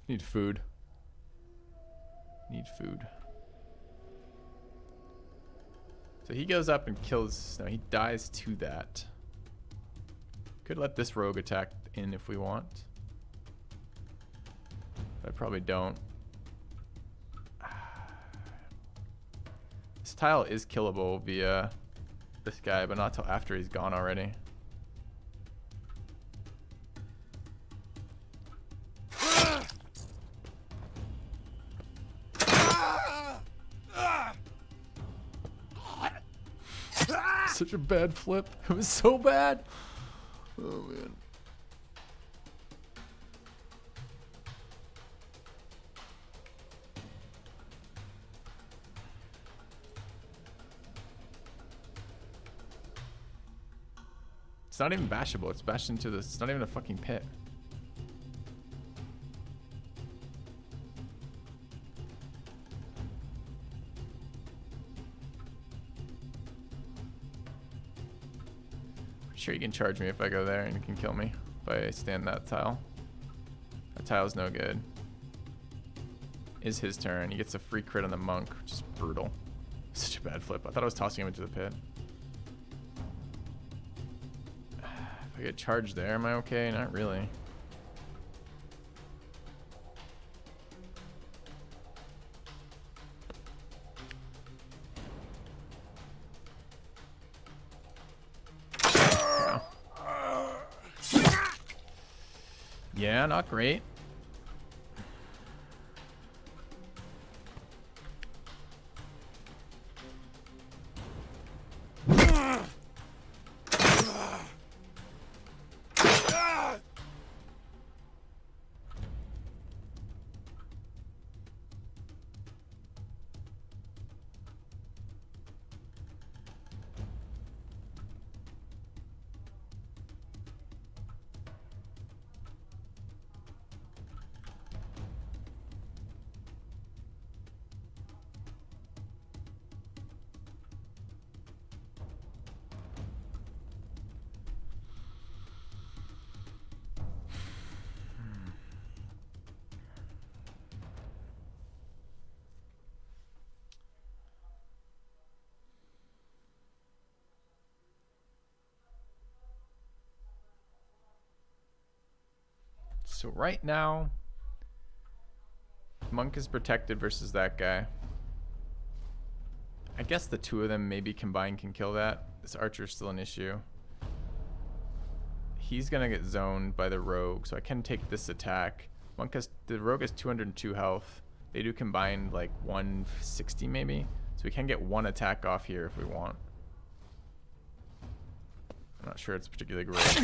Need food. Need food. So he goes up and kills. No, he dies to that. Could let this rogue attack in if we want. But I probably don't. This tile is killable via this guy, but not till after he's gone already. Such a bad flip. It was so bad. Oh man. It's not even bashable. It's bashed into this. It's not even a fucking pit. Sure, you can charge me if I go there, and you can kill me if I stand that tile. That tile's no good. Is his turn. He gets a free crit on the monk, which is brutal. Such a bad flip. I thought I was tossing him into the pit. If I get charged there, am I okay? Not really. Yeah, not great. So right now, Monk is protected versus that guy. I guess the two of them maybe combined can kill that. This archer's still an issue. He's gonna get zoned by the rogue, so I can take this attack. The rogue has 202 health. They do combine like 160 maybe, so we can get one attack off here if we want. I'm not sure it's particularly great.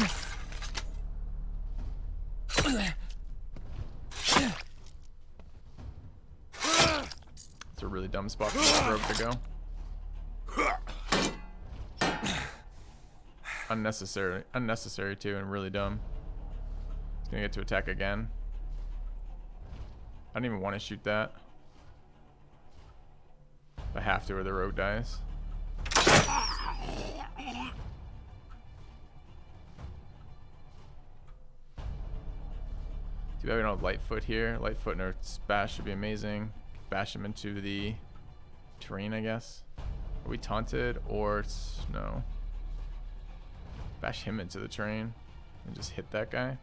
It's a really dumb spot for this rogue to go. Unnecessary too, and really dumb. He's gonna get to attack again. I don't even want to shoot that. I have to, or the rogue dies. Too bad we don't have Lightfoot here. Lightfoot and our bash should be amazing. Bash him into the terrain, I guess. Are we taunted or no? Bash him into the terrain and just hit that guy.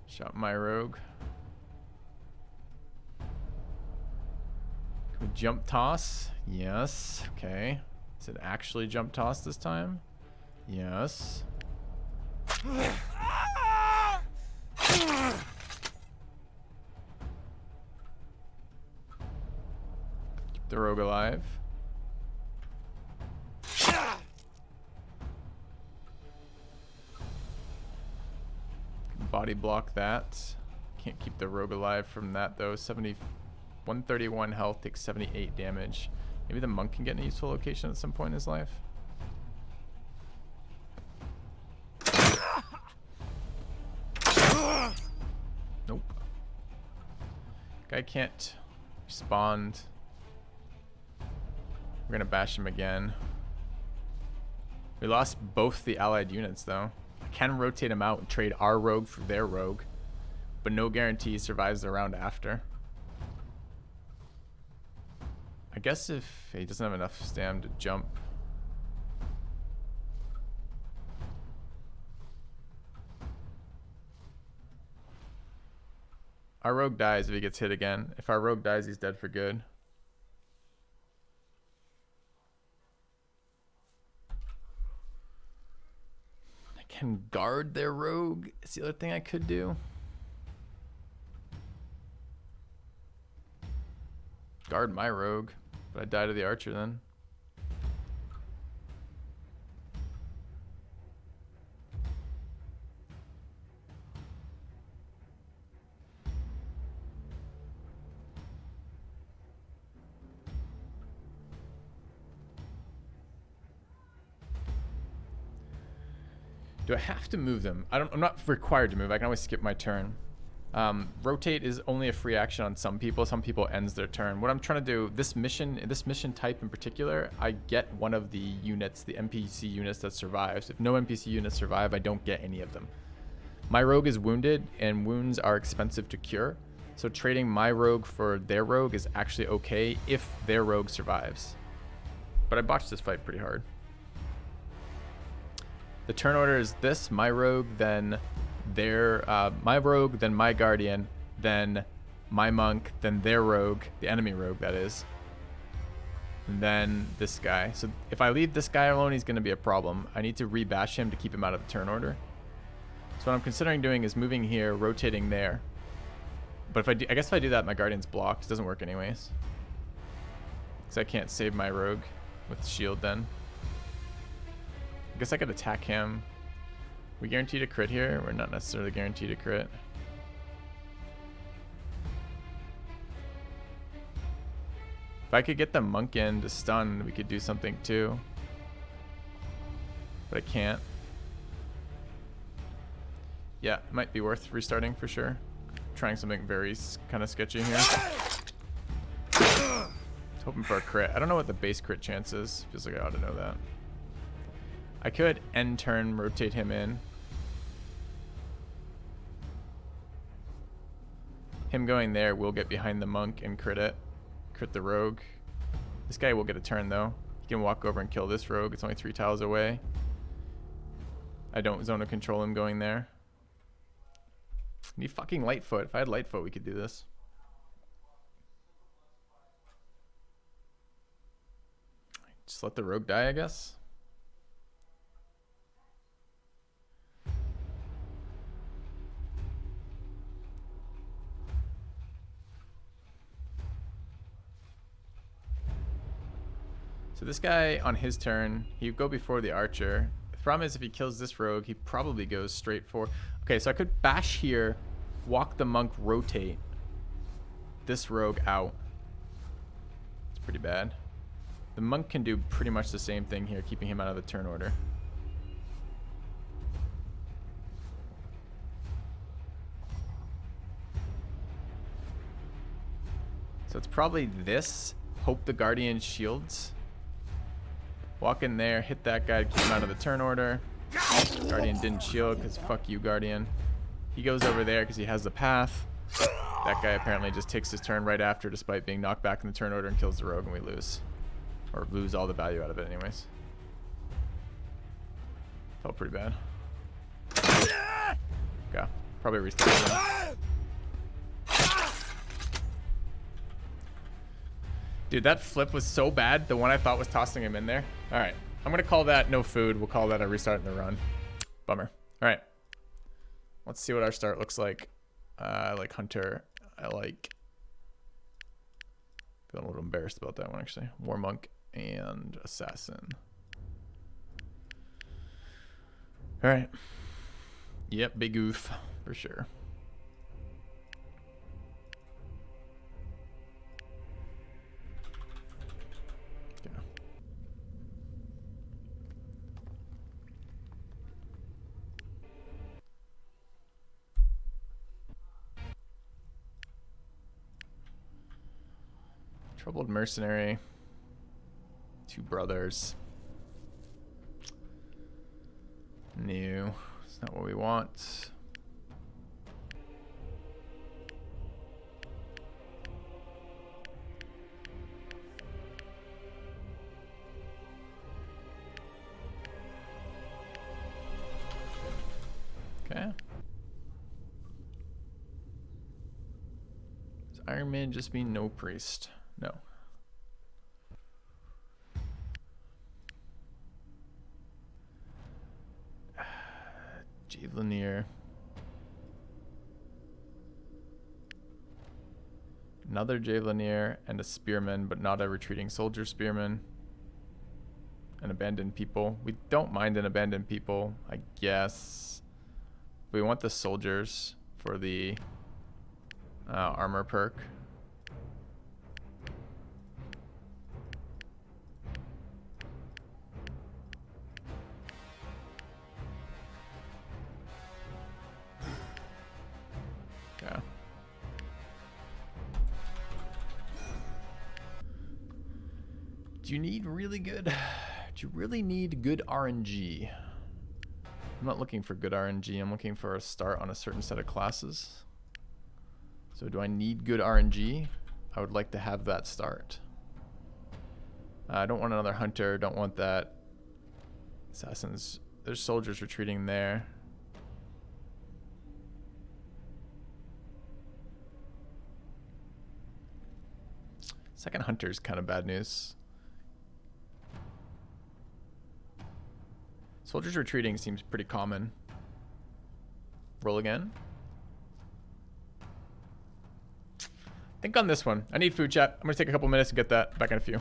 Shot my rogue. Can we jump toss? Yes. Okay. Is it actually jump toss this time? Yes. Keep the rogue alive. Body block that. Can't keep the rogue alive from that though. 131 health, takes 78 damage. Maybe the monk can get in a useful location at some point in his life. Nope. Guy can't respond. We're gonna bash him again. We lost both the allied units though. I can rotate him out and trade our rogue for their rogue, but no guarantee he survives the round after. I guess if he doesn't have enough stam to jump. Our rogue dies if he gets hit again. If our rogue dies, he's dead for good. I can guard their rogue. It's the other thing I could do. Guard my rogue, but I die to the archer then. Do I have to move them? I'm not required to move. I can always skip my turn. Rotate is only a free action on some people. Some people ends their turn. What I'm trying to do, this mission type in particular, I get one of the units, the NPC units that survives. If no NPC units survive, I don't get any of them. My rogue is wounded, and wounds are expensive to cure. So trading my rogue for their rogue is actually okay if their rogue survives. But I botched this fight pretty hard. The turn order is this: my rogue, then their my rogue, then my guardian, then my monk, then their rogue, the enemy rogue that is, and then this guy. So if I leave this guy alone, he's going to be a problem. I need to rebash him to keep him out of the turn order. So what I'm considering doing is moving here, rotating there. But if I do, I guess if I do that, my Guardian's blocked. It doesn't work anyways. Because I can't save my rogue with shield then. I guess I could attack him. We guaranteed a crit here. We're not necessarily guaranteed a crit. If I could get the monk in to stun, we could do something too. But I can't. Yeah, it might be worth restarting for sure. Trying something very kind of sketchy here. Hoping for a crit. I don't know what the base crit chance is. Feels like I ought to know that. I could end turn, rotate him in. Him going there will get behind the monk and crit it. Crit the rogue. This guy will get a turn though. He can walk over and kill this rogue. It's only 3 tiles away. I don't zone of control him going there. Need fucking Lightfoot. If I had Lightfoot, we could do this. Just let the rogue die, I guess. So this guy, on his turn, he would go before the archer. The problem is if he kills this rogue, he probably goes straight for... Okay, so I could bash here, walk the monk, rotate this rogue out. It's pretty bad. The monk can do pretty much the same thing here, keeping him out of the turn order. So it's probably this. Hope the Guardian shields. Walk in there, hit that guy, keep him out of the turn order. Guardian didn't shield because fuck you, Guardian. He goes over there because he has the path. That guy apparently just takes his turn right after despite being knocked back in the turn order and kills the rogue and we lose. Or lose all the value out of it anyways. Felt pretty bad. Okay, probably restart again. Dude, that flip was so bad. The one I thought was tossing him in there. All right, I'm gonna call that no food. We'll call that a restart in the run. Bummer. All right, let's see what our start looks like. I like Hunter. I like... Feeling a little embarrassed about that one actually. War Monk and Assassin. All right. Yep, big oof for sure. Troubled Mercenary. 2 brothers. New. It's not what we want. Okay. Does Iron Man just mean no priest? No. Javelineer. Another Javelineer and a Spearman, but not a retreating soldier Spearman. An abandoned people. We don't mind an abandoned people, I guess. We want the soldiers for the armor perk. Okay. Do you need really good? Do you really need good RNG? I'm not looking for good RNG. I'm looking for a start on a certain set of classes. So do I need good RNG? I would like to have that start. I don't want another hunter. Don't want that. Assassins. There's soldiers retreating there. Second hunter's kind of bad news. Soldiers retreating seems pretty common. Roll again. Think on this one. I need food, chat. I'm gonna take a couple minutes to get that. Back in a few.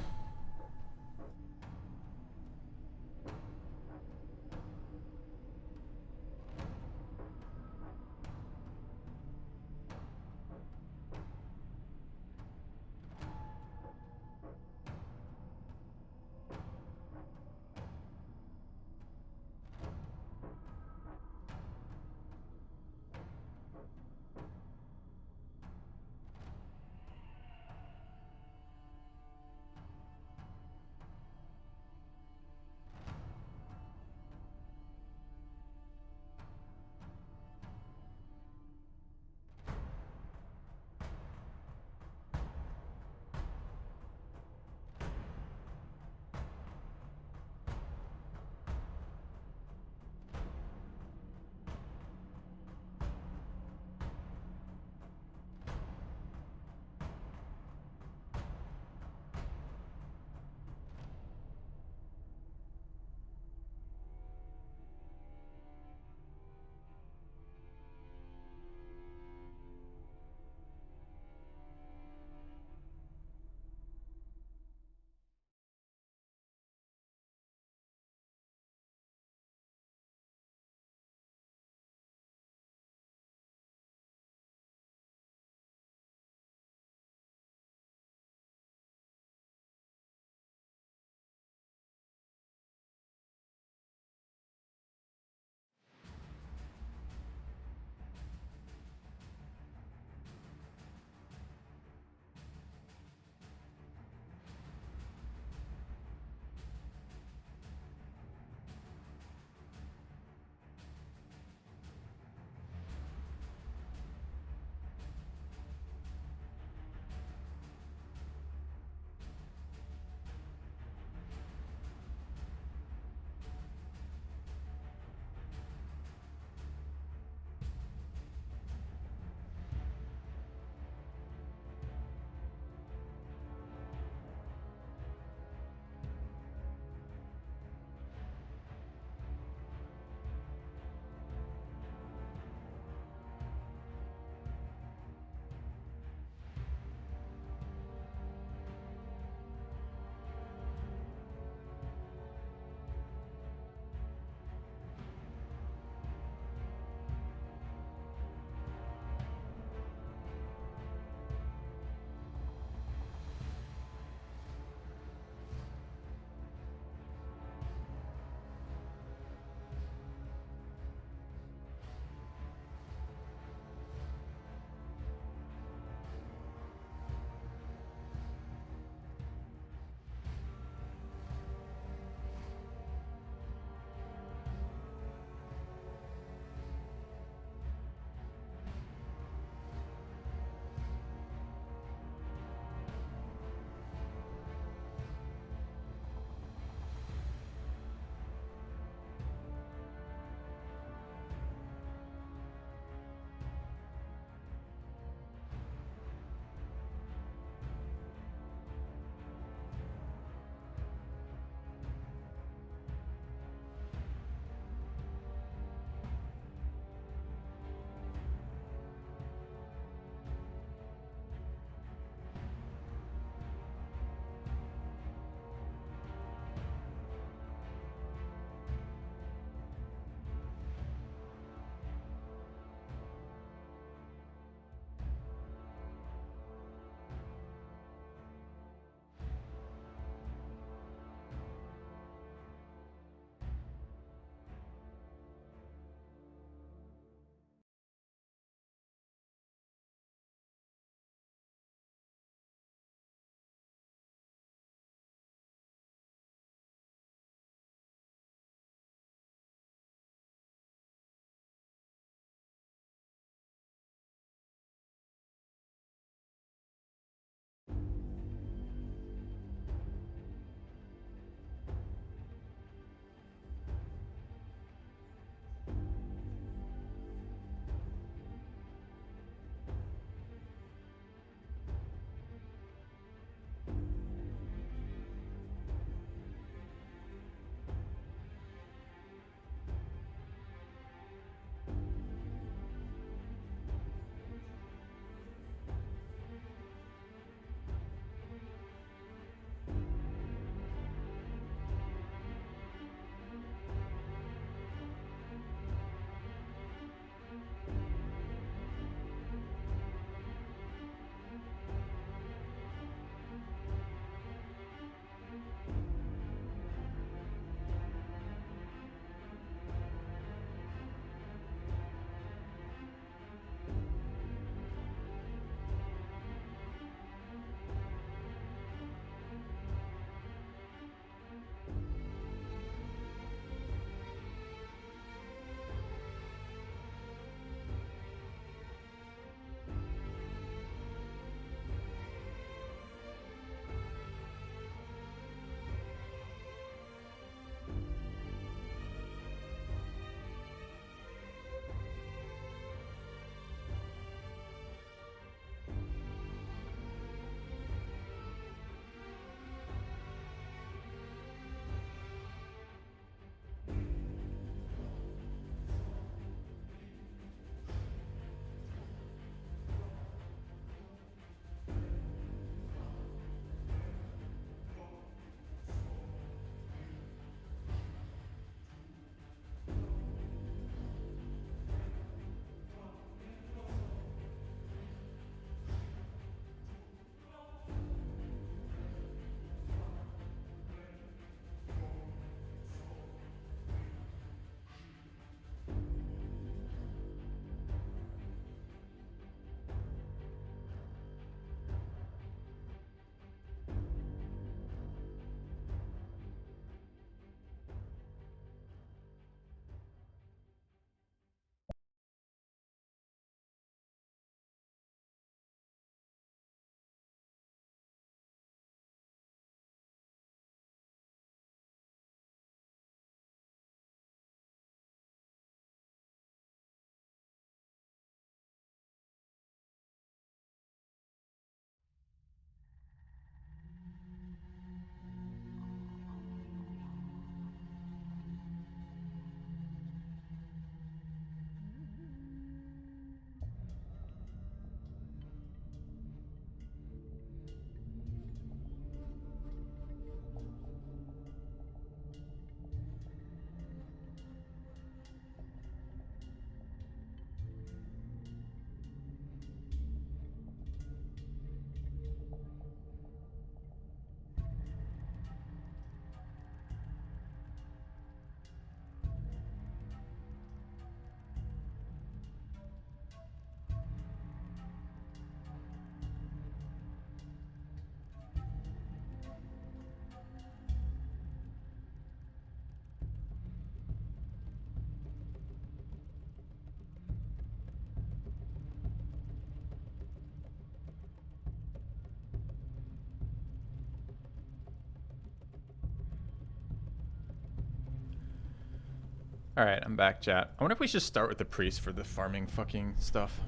Alright, I'm back, chat. I wonder if we should start with the priest for the farming fucking stuff.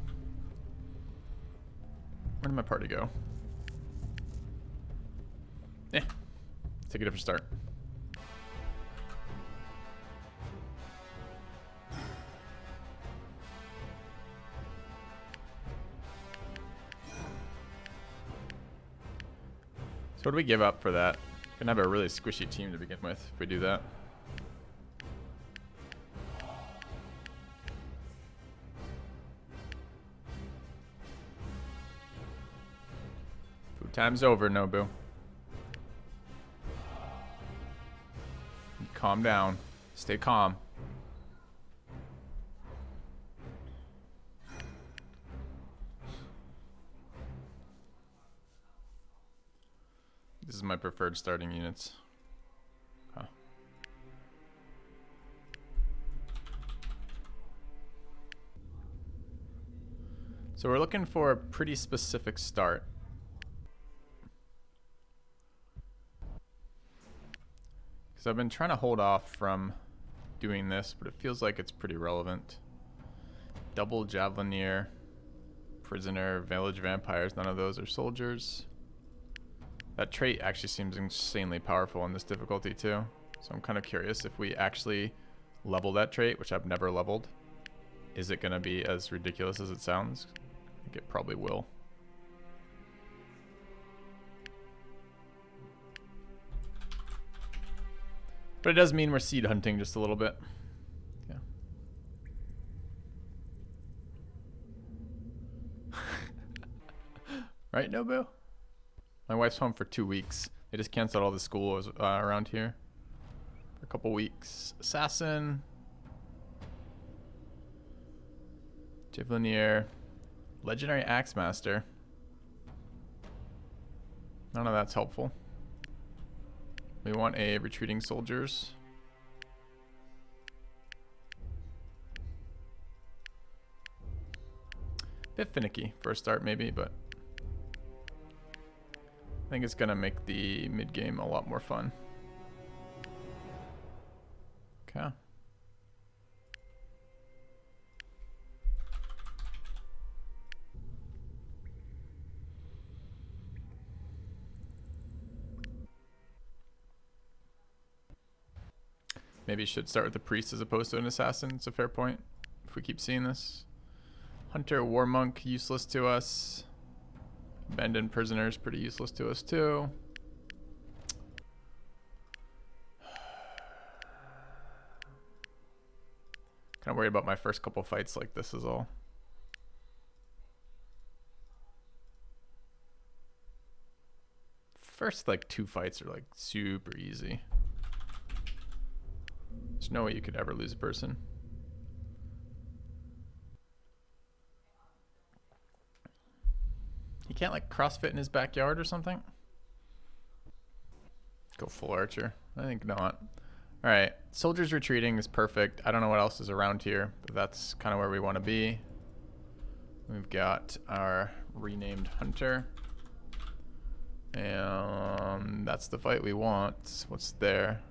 Where did my party go? Eh. Take a different start. So what do we give up for that? We're gonna have a really squishy team to begin with if we do that. Food time's over, Nobu. Calm down. Stay calm. This is my preferred starting units. Huh. So we're looking for a pretty specific start. Because I've been trying to hold off from doing this, but it feels like it's pretty relevant. Double Javelineer, Prisoner, Village Vampires, none of those are soldiers. That trait actually seems insanely powerful in this difficulty too. So I'm kind of curious if we actually level that trait, which I've never leveled. Is it going to be as ridiculous as it sounds? I think it probably will. But it does mean we're seed hunting just a little bit. Yeah. Right, Nobu? My wife's home for 2 weeks. They just canceled all the schools around here for a couple weeks. Assassin. Javelineer. Legendary Axemaster. None of that's helpful. We want a retreating soldiers. Bit finicky for a start maybe, but I think it's gonna make the mid game a lot more fun. Okay. Maybe should start with the priest as opposed to an assassin. It's a fair point if we keep seeing this. Hunter, war monk, useless to us. Abandoned prisoners, pretty useless to us too. Kind of worried about my first couple fights like this is all. First like 2 fights are like super easy. There's no way you could ever lose a person. He can't like CrossFit in his backyard or something? Go full archer. I think not. Alright, soldiers retreating is perfect. I don't know what else is around here, but that's kind of where we want to be. We've got our renamed hunter. And that's the fight we want. What's there?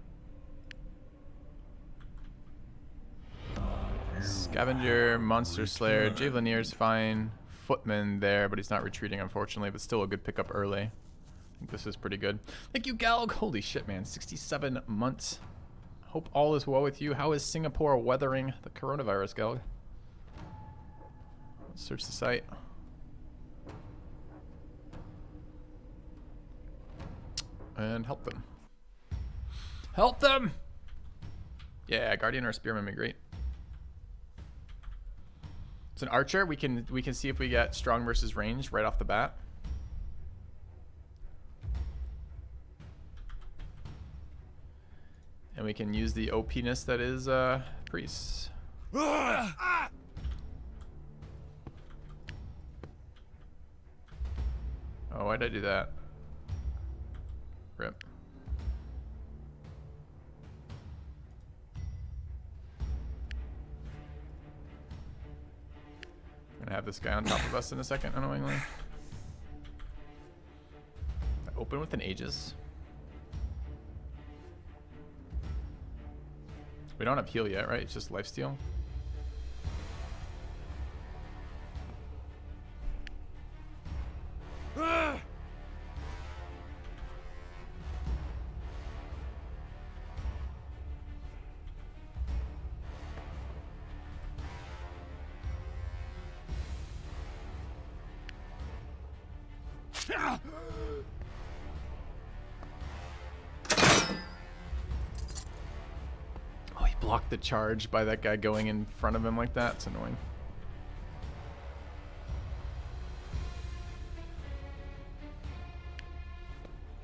Scavenger, Monster Slayer, Javelineer's fine. Footman there, but he's not retreating unfortunately, but still a good pickup early. I think this is pretty good. Thank you, Galg. Holy shit, man. 67 months. Hope all is well with you. How is Singapore weathering the coronavirus, Galg? Let's search the site. And help them. Help them! Yeah, Guardian or Spearman would be great. It's an archer. We can see if we get strong versus range right off the bat. And we can use the OP-ness that is priests. Oh, why'd I do that? Rip. I'm gonna have this guy on top of us in a second, annoyingly. Open with an Aegis. We don't have heal yet, right? It's just lifesteal. Oh, he blocked the charge by that guy going in front of him like that. It's annoying.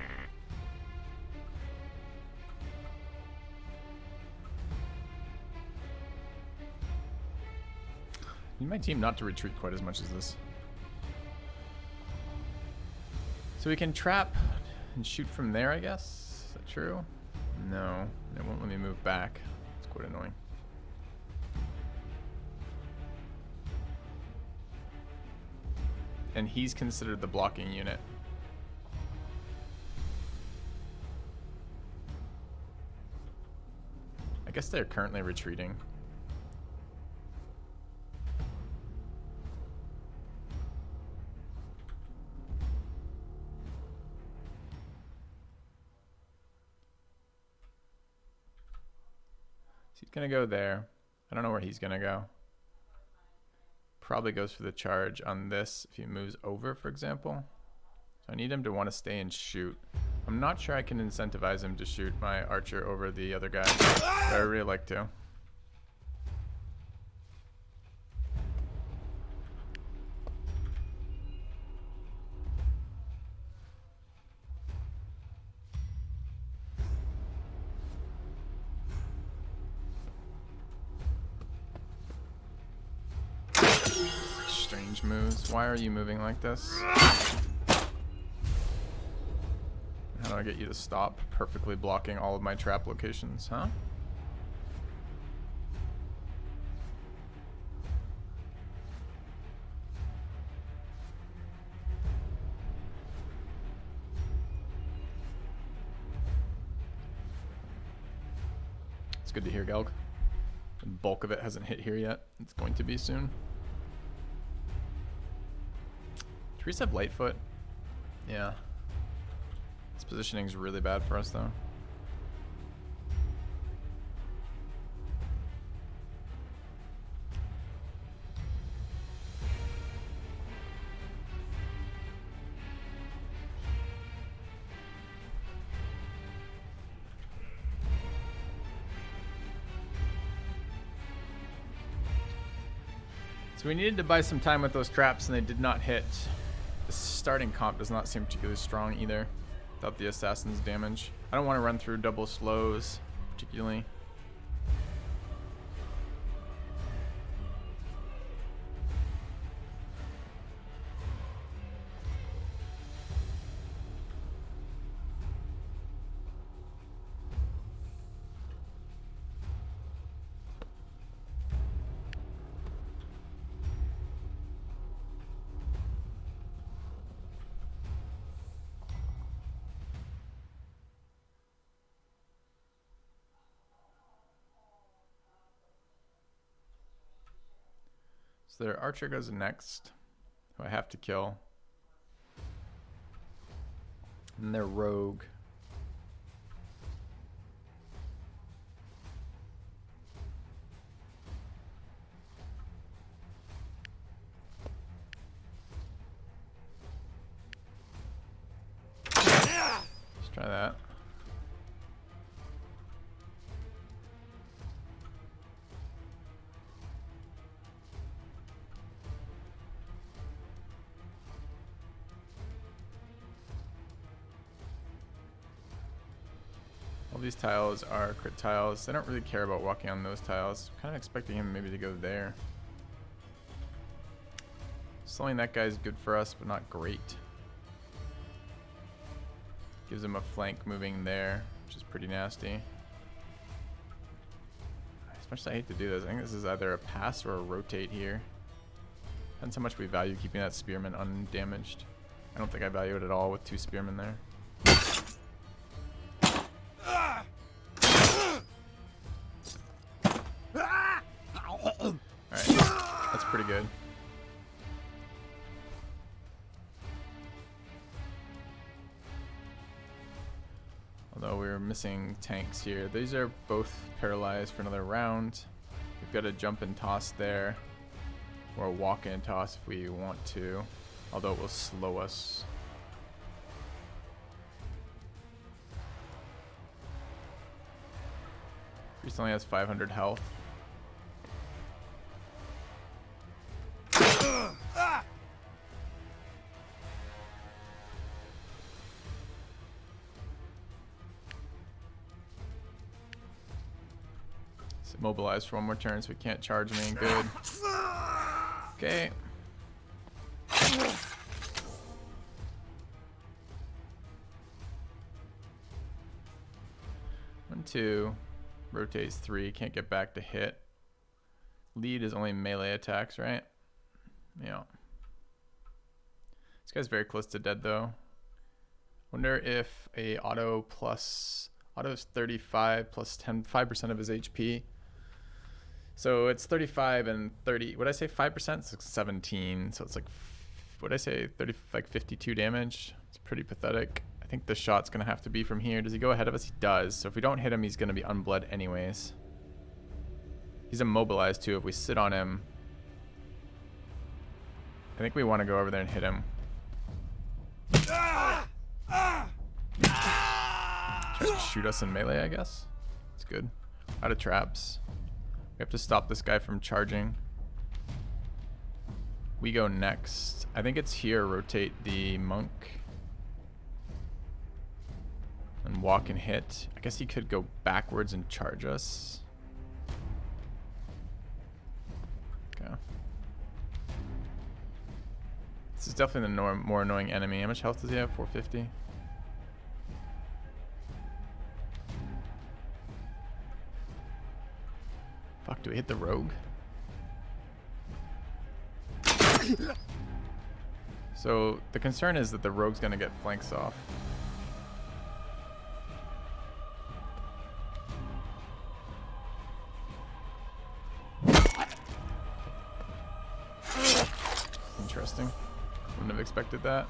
I need my team not to retreat quite as much as this. So we can trap and shoot from there, I guess? Is that true? No, it won't let me move back. It's quite annoying. And he's considered the blocking unit. I guess they're currently retreating. He's gonna go there. I don't know where he's gonna go. Probably goes for the charge on this if he moves over, for example. So I need him to want to stay and shoot. I'm not sure I can incentivize him to shoot my archer over the other guy, but I really like to. Strange moves. Why are you moving like this? How do I get you to stop perfectly blocking all of my trap locations, huh? It's good to hear, Gelg. The bulk of it hasn't hit here yet. It's going to be soon. Trees have Lightfoot. Yeah. This positioning is really bad for us, though. So we needed to buy some time with those traps, and they did not hit. The starting comp does not seem particularly strong either, without the assassin's damage. I don't want to run through double slows, particularly. So their archer goes next, who I have to kill. And their rogue. Let's try that. All these tiles are crit tiles. They don't really care about walking on those tiles. Kind of expecting him maybe to go there. Slowing that guy is good for us, but not great. Gives him a flank moving there, which is pretty nasty. As much as I hate to do this, I think this is either a pass or a rotate here. Depends how much we value keeping that spearman undamaged. I don't think I value it at all with 2 spearmen there. Although we're missing tanks here. These are both paralyzed for another round. We've got a jump and toss there. Or a walk and toss if we want to. Although it will slow us. Priest only has 500 health. It's immobilized for one more turn, so we can't charge me. Good. Okay. 1, 2. Rotates 3. Can't get back to hit. Lead is only melee attacks, right? Yeah. This guy's very close to dead though. Wonder if a auto's 35 plus 5% of his HP. So it's 35 and 30. Would I say 5%? It's like 17. So it's like, what did I say? 30, like 52 damage. It's pretty pathetic. I think the shot's gonna have to be from here. Does he go ahead of us? He does. So if we don't hit him, he's gonna be unbled anyways. He's immobilized too. If we sit on him, I think we want to go over there and hit him. Try to shoot us in melee, I guess. It's good. Out of traps. We have to stop this guy from charging. We go next. I think it's here. Rotate the monk. And walk and hit. I guess he could go backwards and charge us. Okay. This is definitely the more annoying enemy. How much health does he have? 450. Fuck, do we hit the rogue? So the concern is that the rogue's gonna get flanks off. Interesting. Wouldn't have expected that.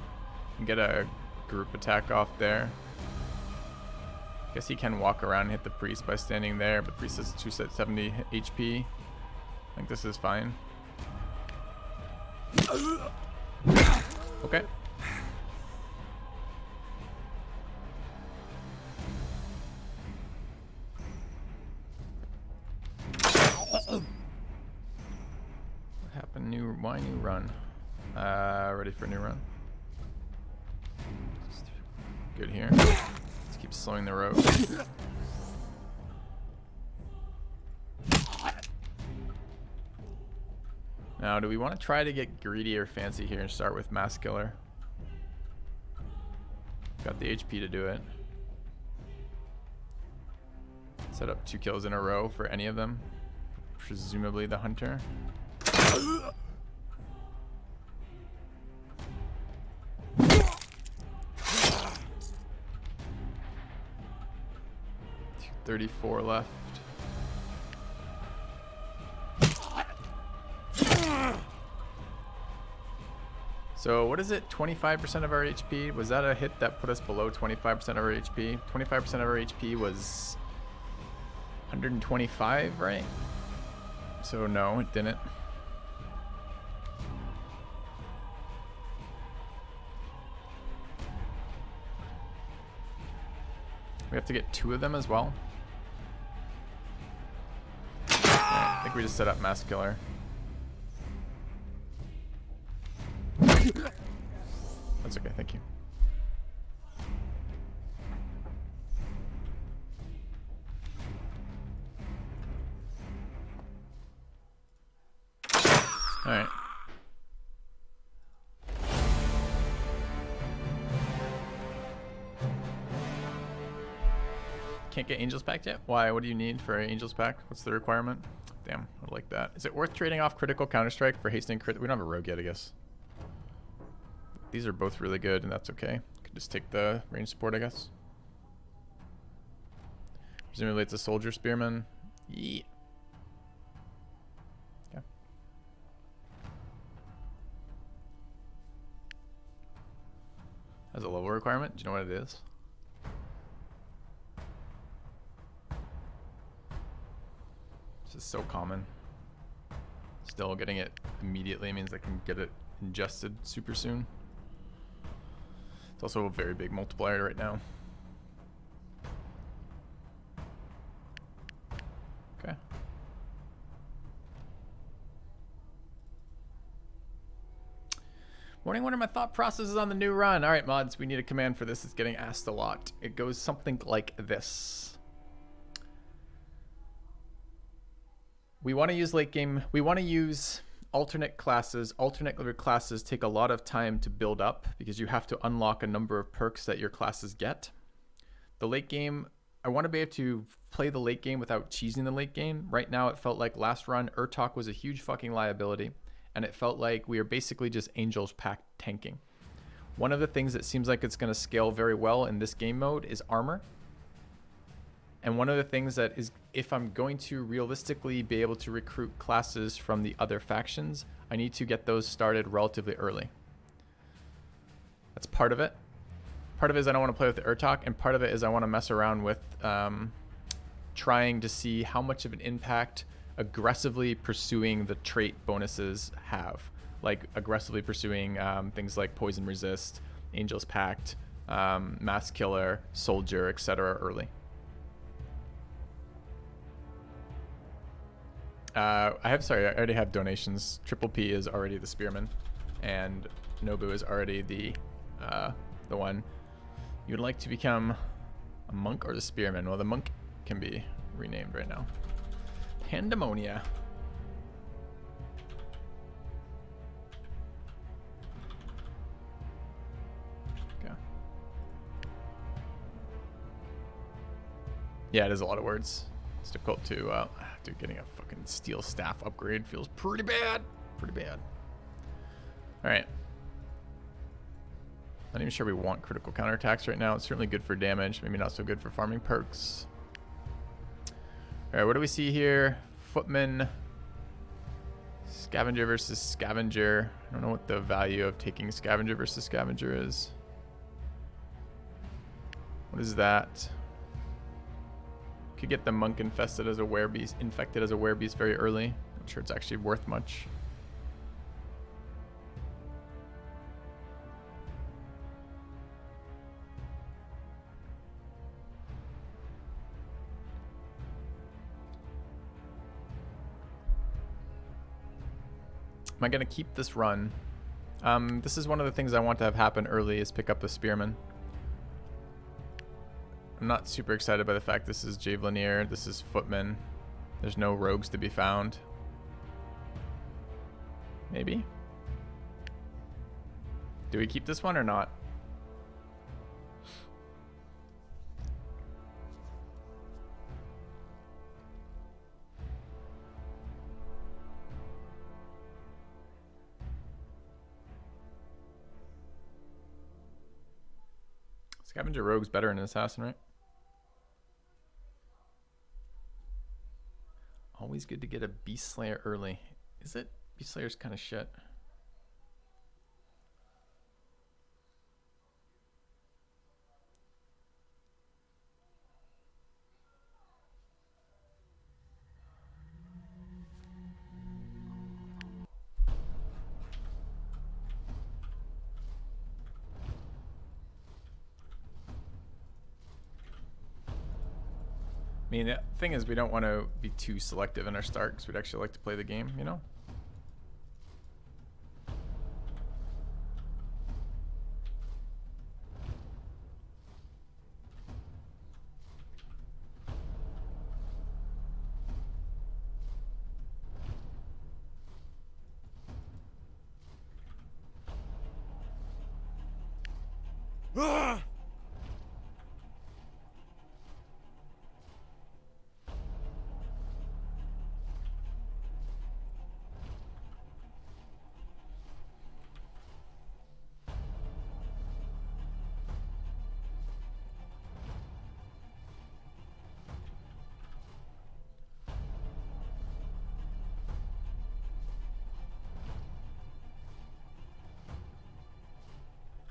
And get a group attack off there. Guess he can walk around and hit the priest by standing there, but the priest has 270 HP. I think this is fine. Okay. What happened? Why new run? Ready for a new run. Good here. Let's keep slowing the road. Now, do we want to try to get greedy or fancy here and start with Mass Killer? Got the HP to do it. Set up 2 kills in a row for any of them. Presumably the hunter. $34 left. So what is it? 25% of our HP? Was that a hit that put us below 25% of our HP? 25% of our HP was 125, right? So no, it didn't. We have to get 2 of them as well. I think we just set up Mass Killer. That's okay, thank you. Alright. Can't get Angels Pack yet? Why? What do you need for Angels Pack? What's the requirement? Damn, I like that. Is it worth trading off critical Counter-Strike for hastening crit? We don't have a rogue yet, I guess. These are both really good, and that's okay. Could just take the range support, I guess. Presumably it's a soldier spearman. Yeah. Okay. Has a level requirement. Do you know what it is? is so common. Still getting it immediately means I can get it ingested super soon. It's also a very big multiplier right now. Okay. Morning, what are my thought processes on the new run? All right, mods, we need a command for this. It's getting asked a lot. It goes something like this. We want to use late game. We want to use alternate classes. Alternate classes take a lot of time to build up because you have to unlock a number of perks that your classes get. The late game, I want to be able to play the late game without cheesing the late game. Right now, it felt like last run, Urtuk was a huge fucking liability. And it felt like we are basically just Angels Pack tanking. One of the things that seems like it's going to scale very well in this game mode is armor. And one of the things that is, if I'm going to realistically be able to recruit classes from the other factions, I need to get those started relatively early. That's part of it. Part of it is I don't want to play with the Urtuk, and part of it is I want to mess around with trying to see how much of an impact aggressively pursuing the trait bonuses have, like aggressively pursuing things like poison resist, Angels Pact, mass killer, soldier, etc. early. I already have donations. Triple P is already the spearman, and Nobu is already the one. You'd like to become a monk or the spearman? Well, the monk can be renamed right now. Pandemonia. Okay. Yeah, it is a lot of words. It's difficult to, dude, getting a fucking steel staff upgrade feels pretty bad. Pretty bad. All right. Not even sure we want critical counterattacks right now. It's certainly good for damage. Maybe not so good for farming perks. All right, what do we see here? Footman, Scavenger versus Scavenger. I don't know what the value of taking Scavenger versus Scavenger is. What is that? Could get the monk infested as a werebeast, infected as a werebeast very early. Not sure it's actually worth much. Am I going to keep this run? This is one of the things I want to have happen early is pick up the Spearman. I'm not super excited by the fact this is Javelineer, this is Footman. There's no rogues to be found. Maybe? Do we keep this one or not? Scavenger Rogue's better than an Assassin, right? Always good to get a Beast Slayer early. Is it? Beast Slayer's kind of shit. I mean, the thing is, we don't want to be too selective in our start because we'd actually like to play the game, you know?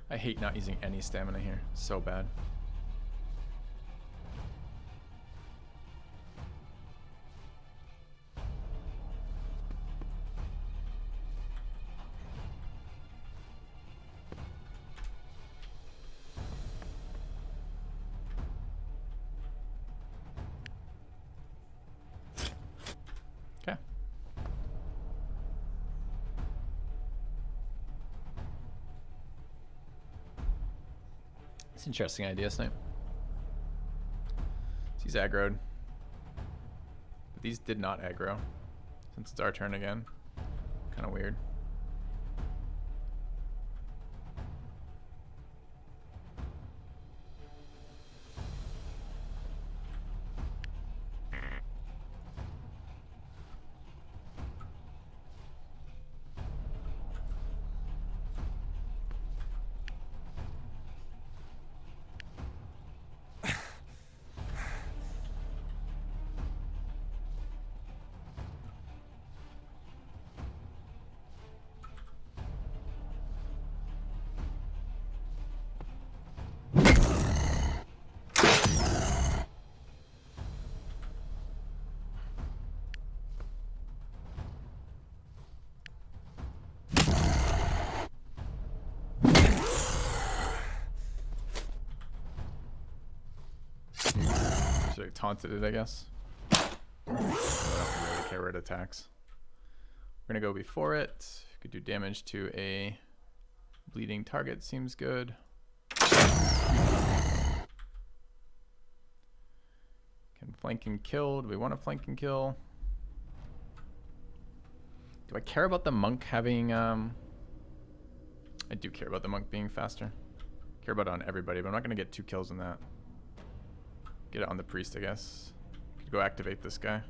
I hate not using any stamina here. So bad. It's an interesting idea, Snipe. He's aggroed. But these did not aggro. Since it's our turn again. Kind of weird. Should have taunted it, I guess. I don't really care where it attacks. We're gonna go before it. Could do damage to a bleeding target, seems good. Can flank and kill. Do we want to flank and kill? Do I care about the monk having I do care about the monk being faster. Care about it on everybody, but I'm not gonna get 2 kills in that. Get it on the priest, I guess. Could go activate this guy.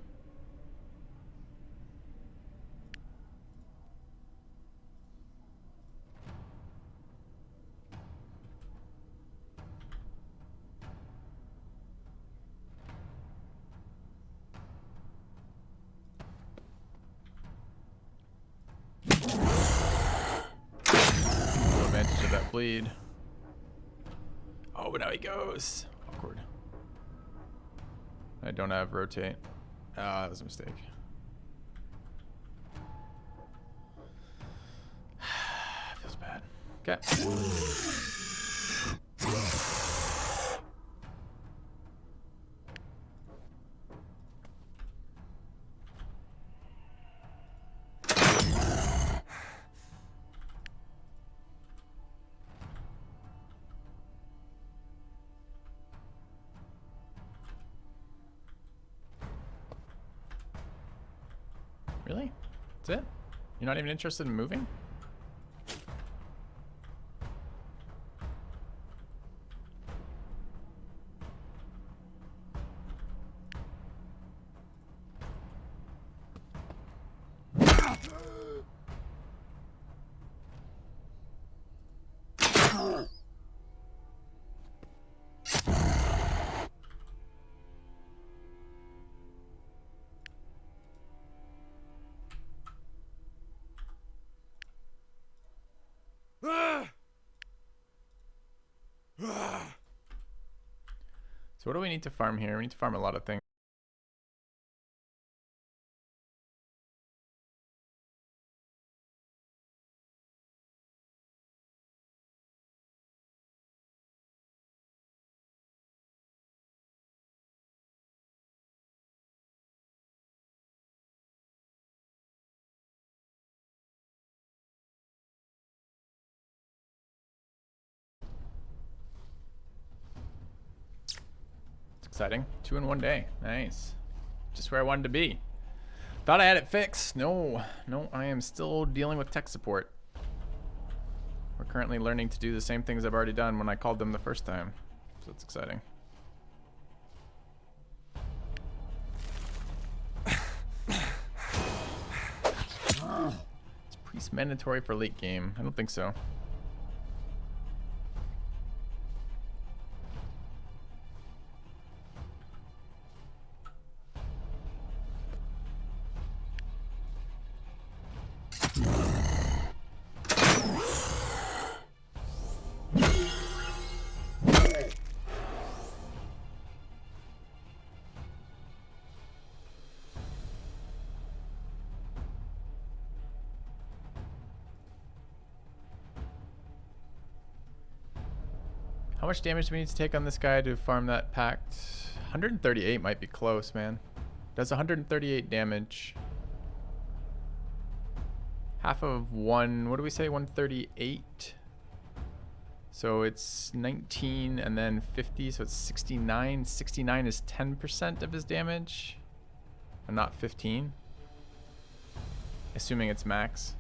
No advantage of that bleed. Oh, but now he goes. Awkward. I don't have rotate. Ah, that was a mistake. Feels bad. Okay. Really? That's it? You're not even interested in moving? So what do we need to farm here? We need to farm a lot of things. Exciting. 2 in 1 day. Nice. Just where I wanted to be. Thought I had it fixed. No, I am still dealing with tech support. We're currently learning to do the same things I've already done when I called them the first time. So it's exciting. Is priest mandatory for late game? I don't think so. How much damage do we need to take on this guy to farm that pact? 138 might be close, man. Does 138 damage. Half of 1, what do we say, 138? So it's 19 and then 50, so it's 69. 69 is 10% of his damage, and not 15. Assuming it's max.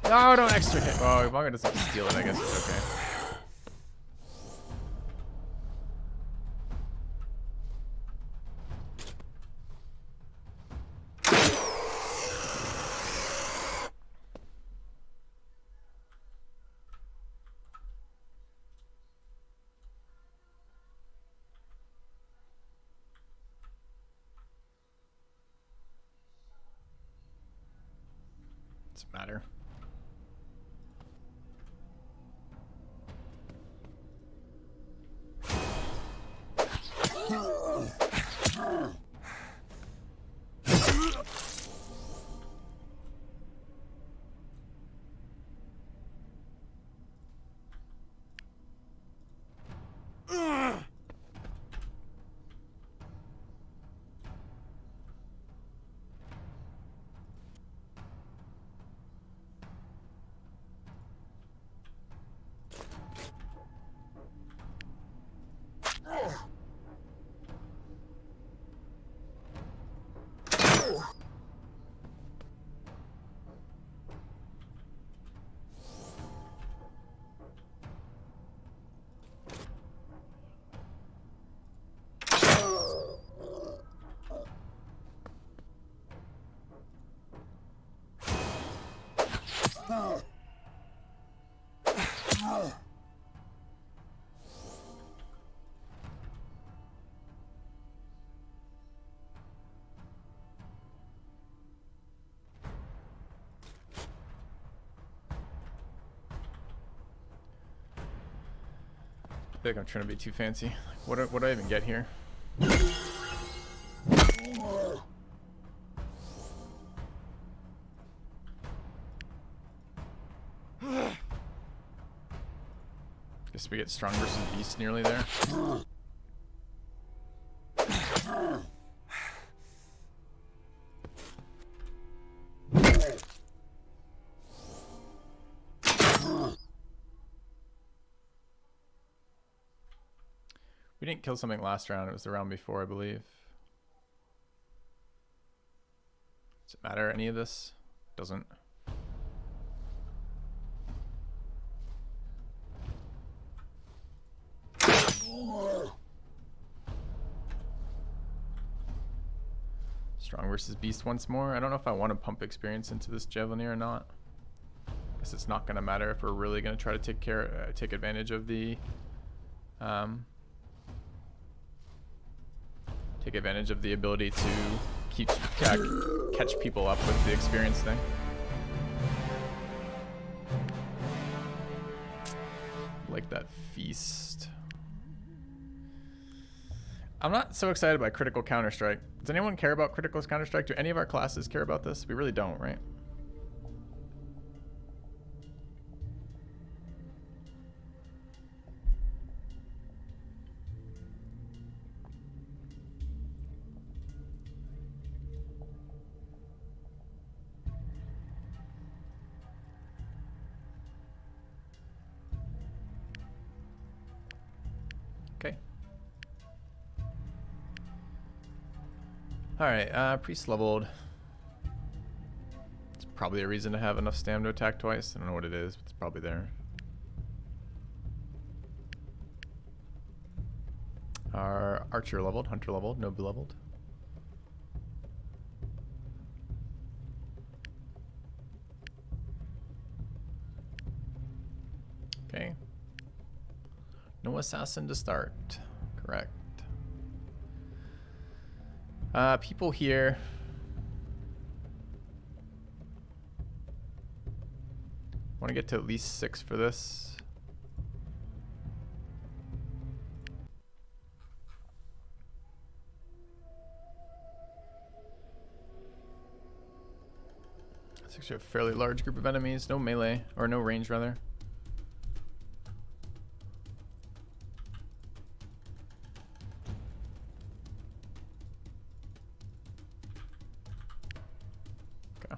No, don't extra hit. Oh, if Manga doesn't steal it, I guess it's okay. Doesn't matter. I think I'm trying to be too fancy. What do I even get here? Guess we get strong versus beast nearly there. We didn't kill something last round. It was the round before, I believe. Does it matter, any of this? Doesn't. Strong versus beast once more. I don't know if I want to pump experience into this Javelineer or not. Guess it's not going to matter if we're really going to try to take advantage of the ability to catch people up with the experience thing. Like that feast. I'm not so excited by critical counterstrike. Does anyone care about critical counterstrike? Do any of our classes care about this? We really don't, right? Okay. Alright, priest leveled. It's probably a reason to have enough stamina to attack twice. I don't know what it is, but it's probably there. Our archer leveled, hunter leveled, noble leveled. Okay. No assassin to start. Correct. People here. Want to get to at least 6 for this. It's actually a fairly large group of enemies. No melee, or no range rather. Okay.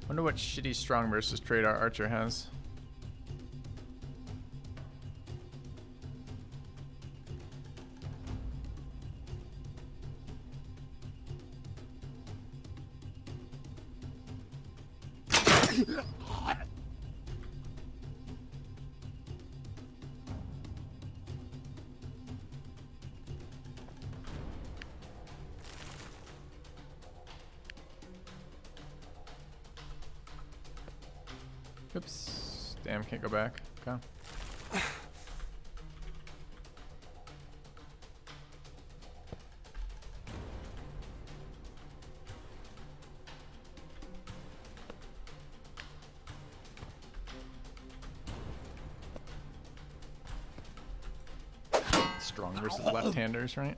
Wonder what shitty strong versus trait our archer has. Oops. Damn, can't go back. Okay. Strong versus left-handers, right?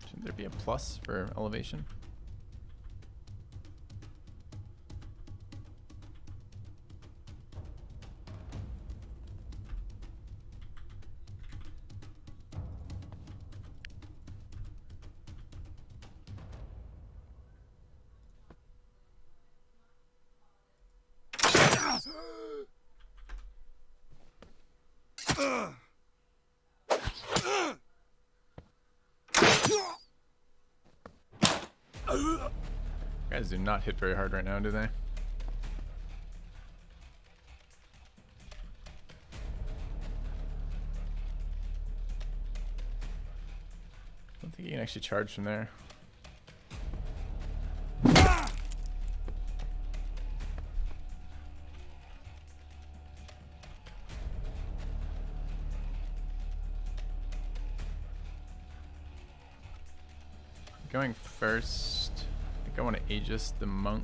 Should there be a plus for elevation? Guys do not hit very hard right now, do they? I don't think you can actually charge from there. Going first, I think I want to Aegis the monk.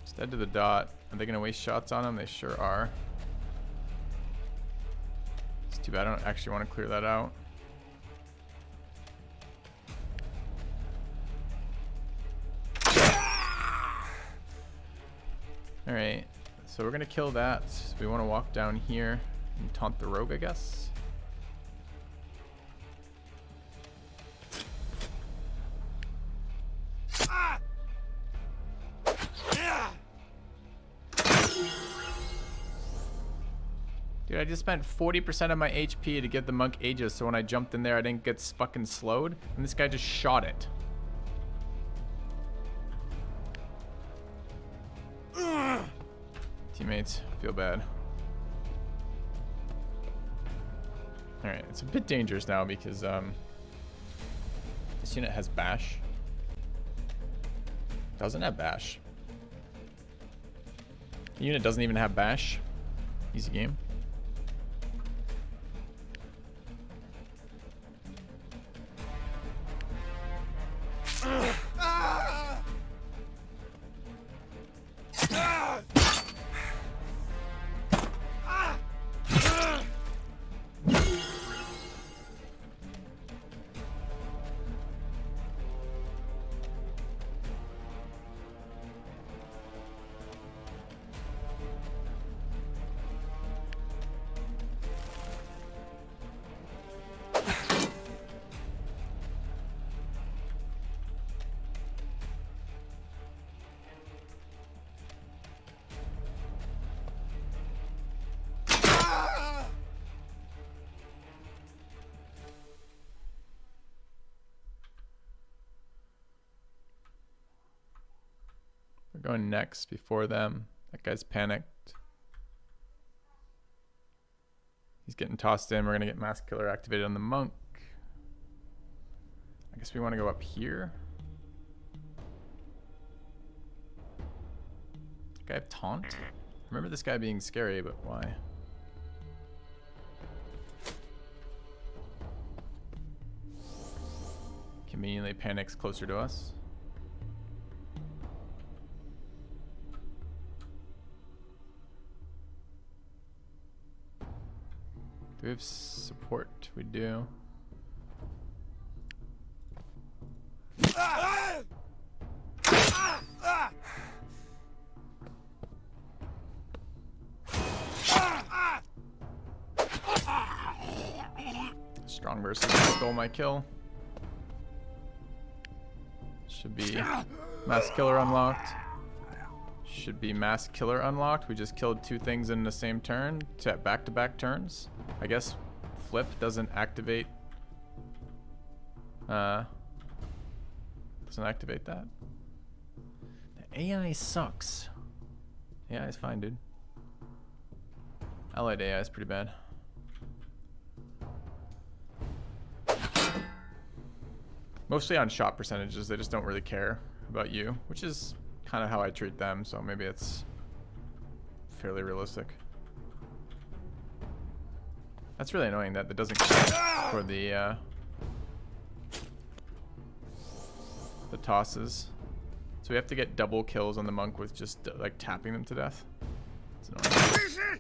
Just dead to the dot. Are they going to waste shots on him? They sure are. It's too bad I don't actually want to clear that out. Alright, so we're gonna kill that. So we want to walk down here and taunt the rogue, I guess. Dude, I just spent 40% of my HP to get the monk Aegis, so when I jumped in there I didn't get fucking slowed, and this guy just shot it. Teammates, feel bad. Alright, it's a bit dangerous now because this unit has bash. Doesn't have bash. The unit doesn't even have bash. Easy game. We're going next before them. That guy's panicked. He's getting tossed in. We're going to get Mask Killer activated on the monk. I guess we want to go up here. Guy have taunt? I remember this guy being scary, but why? Conveniently panics closer to us. Do we have support? We do. Strong versus stole my kill. Should be Mask Killer unlocked. Should be Mask Killer unlocked. We just killed 2 things in the same turn, back-to-back turns. I guess flip doesn't activate. Doesn't activate that. The AI sucks. AI is fine, dude. Allied AI is pretty bad. Mostly on shot percentages, they just don't really care about you, which is kind of how I treat them, so maybe it's fairly realistic. That's really annoying that doesn't count for the tosses. So we have to get double kills on the monk with just like tapping them to death. It's annoying.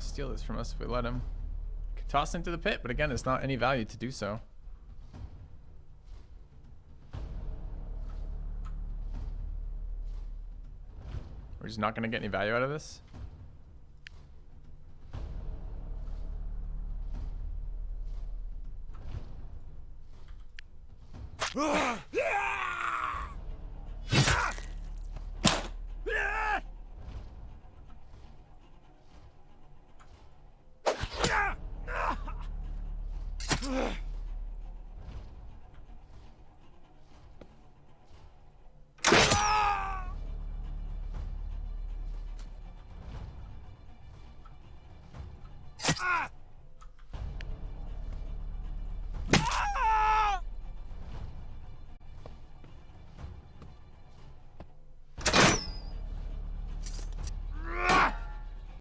Steal this from us if we let him. Could toss into the pit, but again, it's not any value to do so. We're just not going to get any value out of this.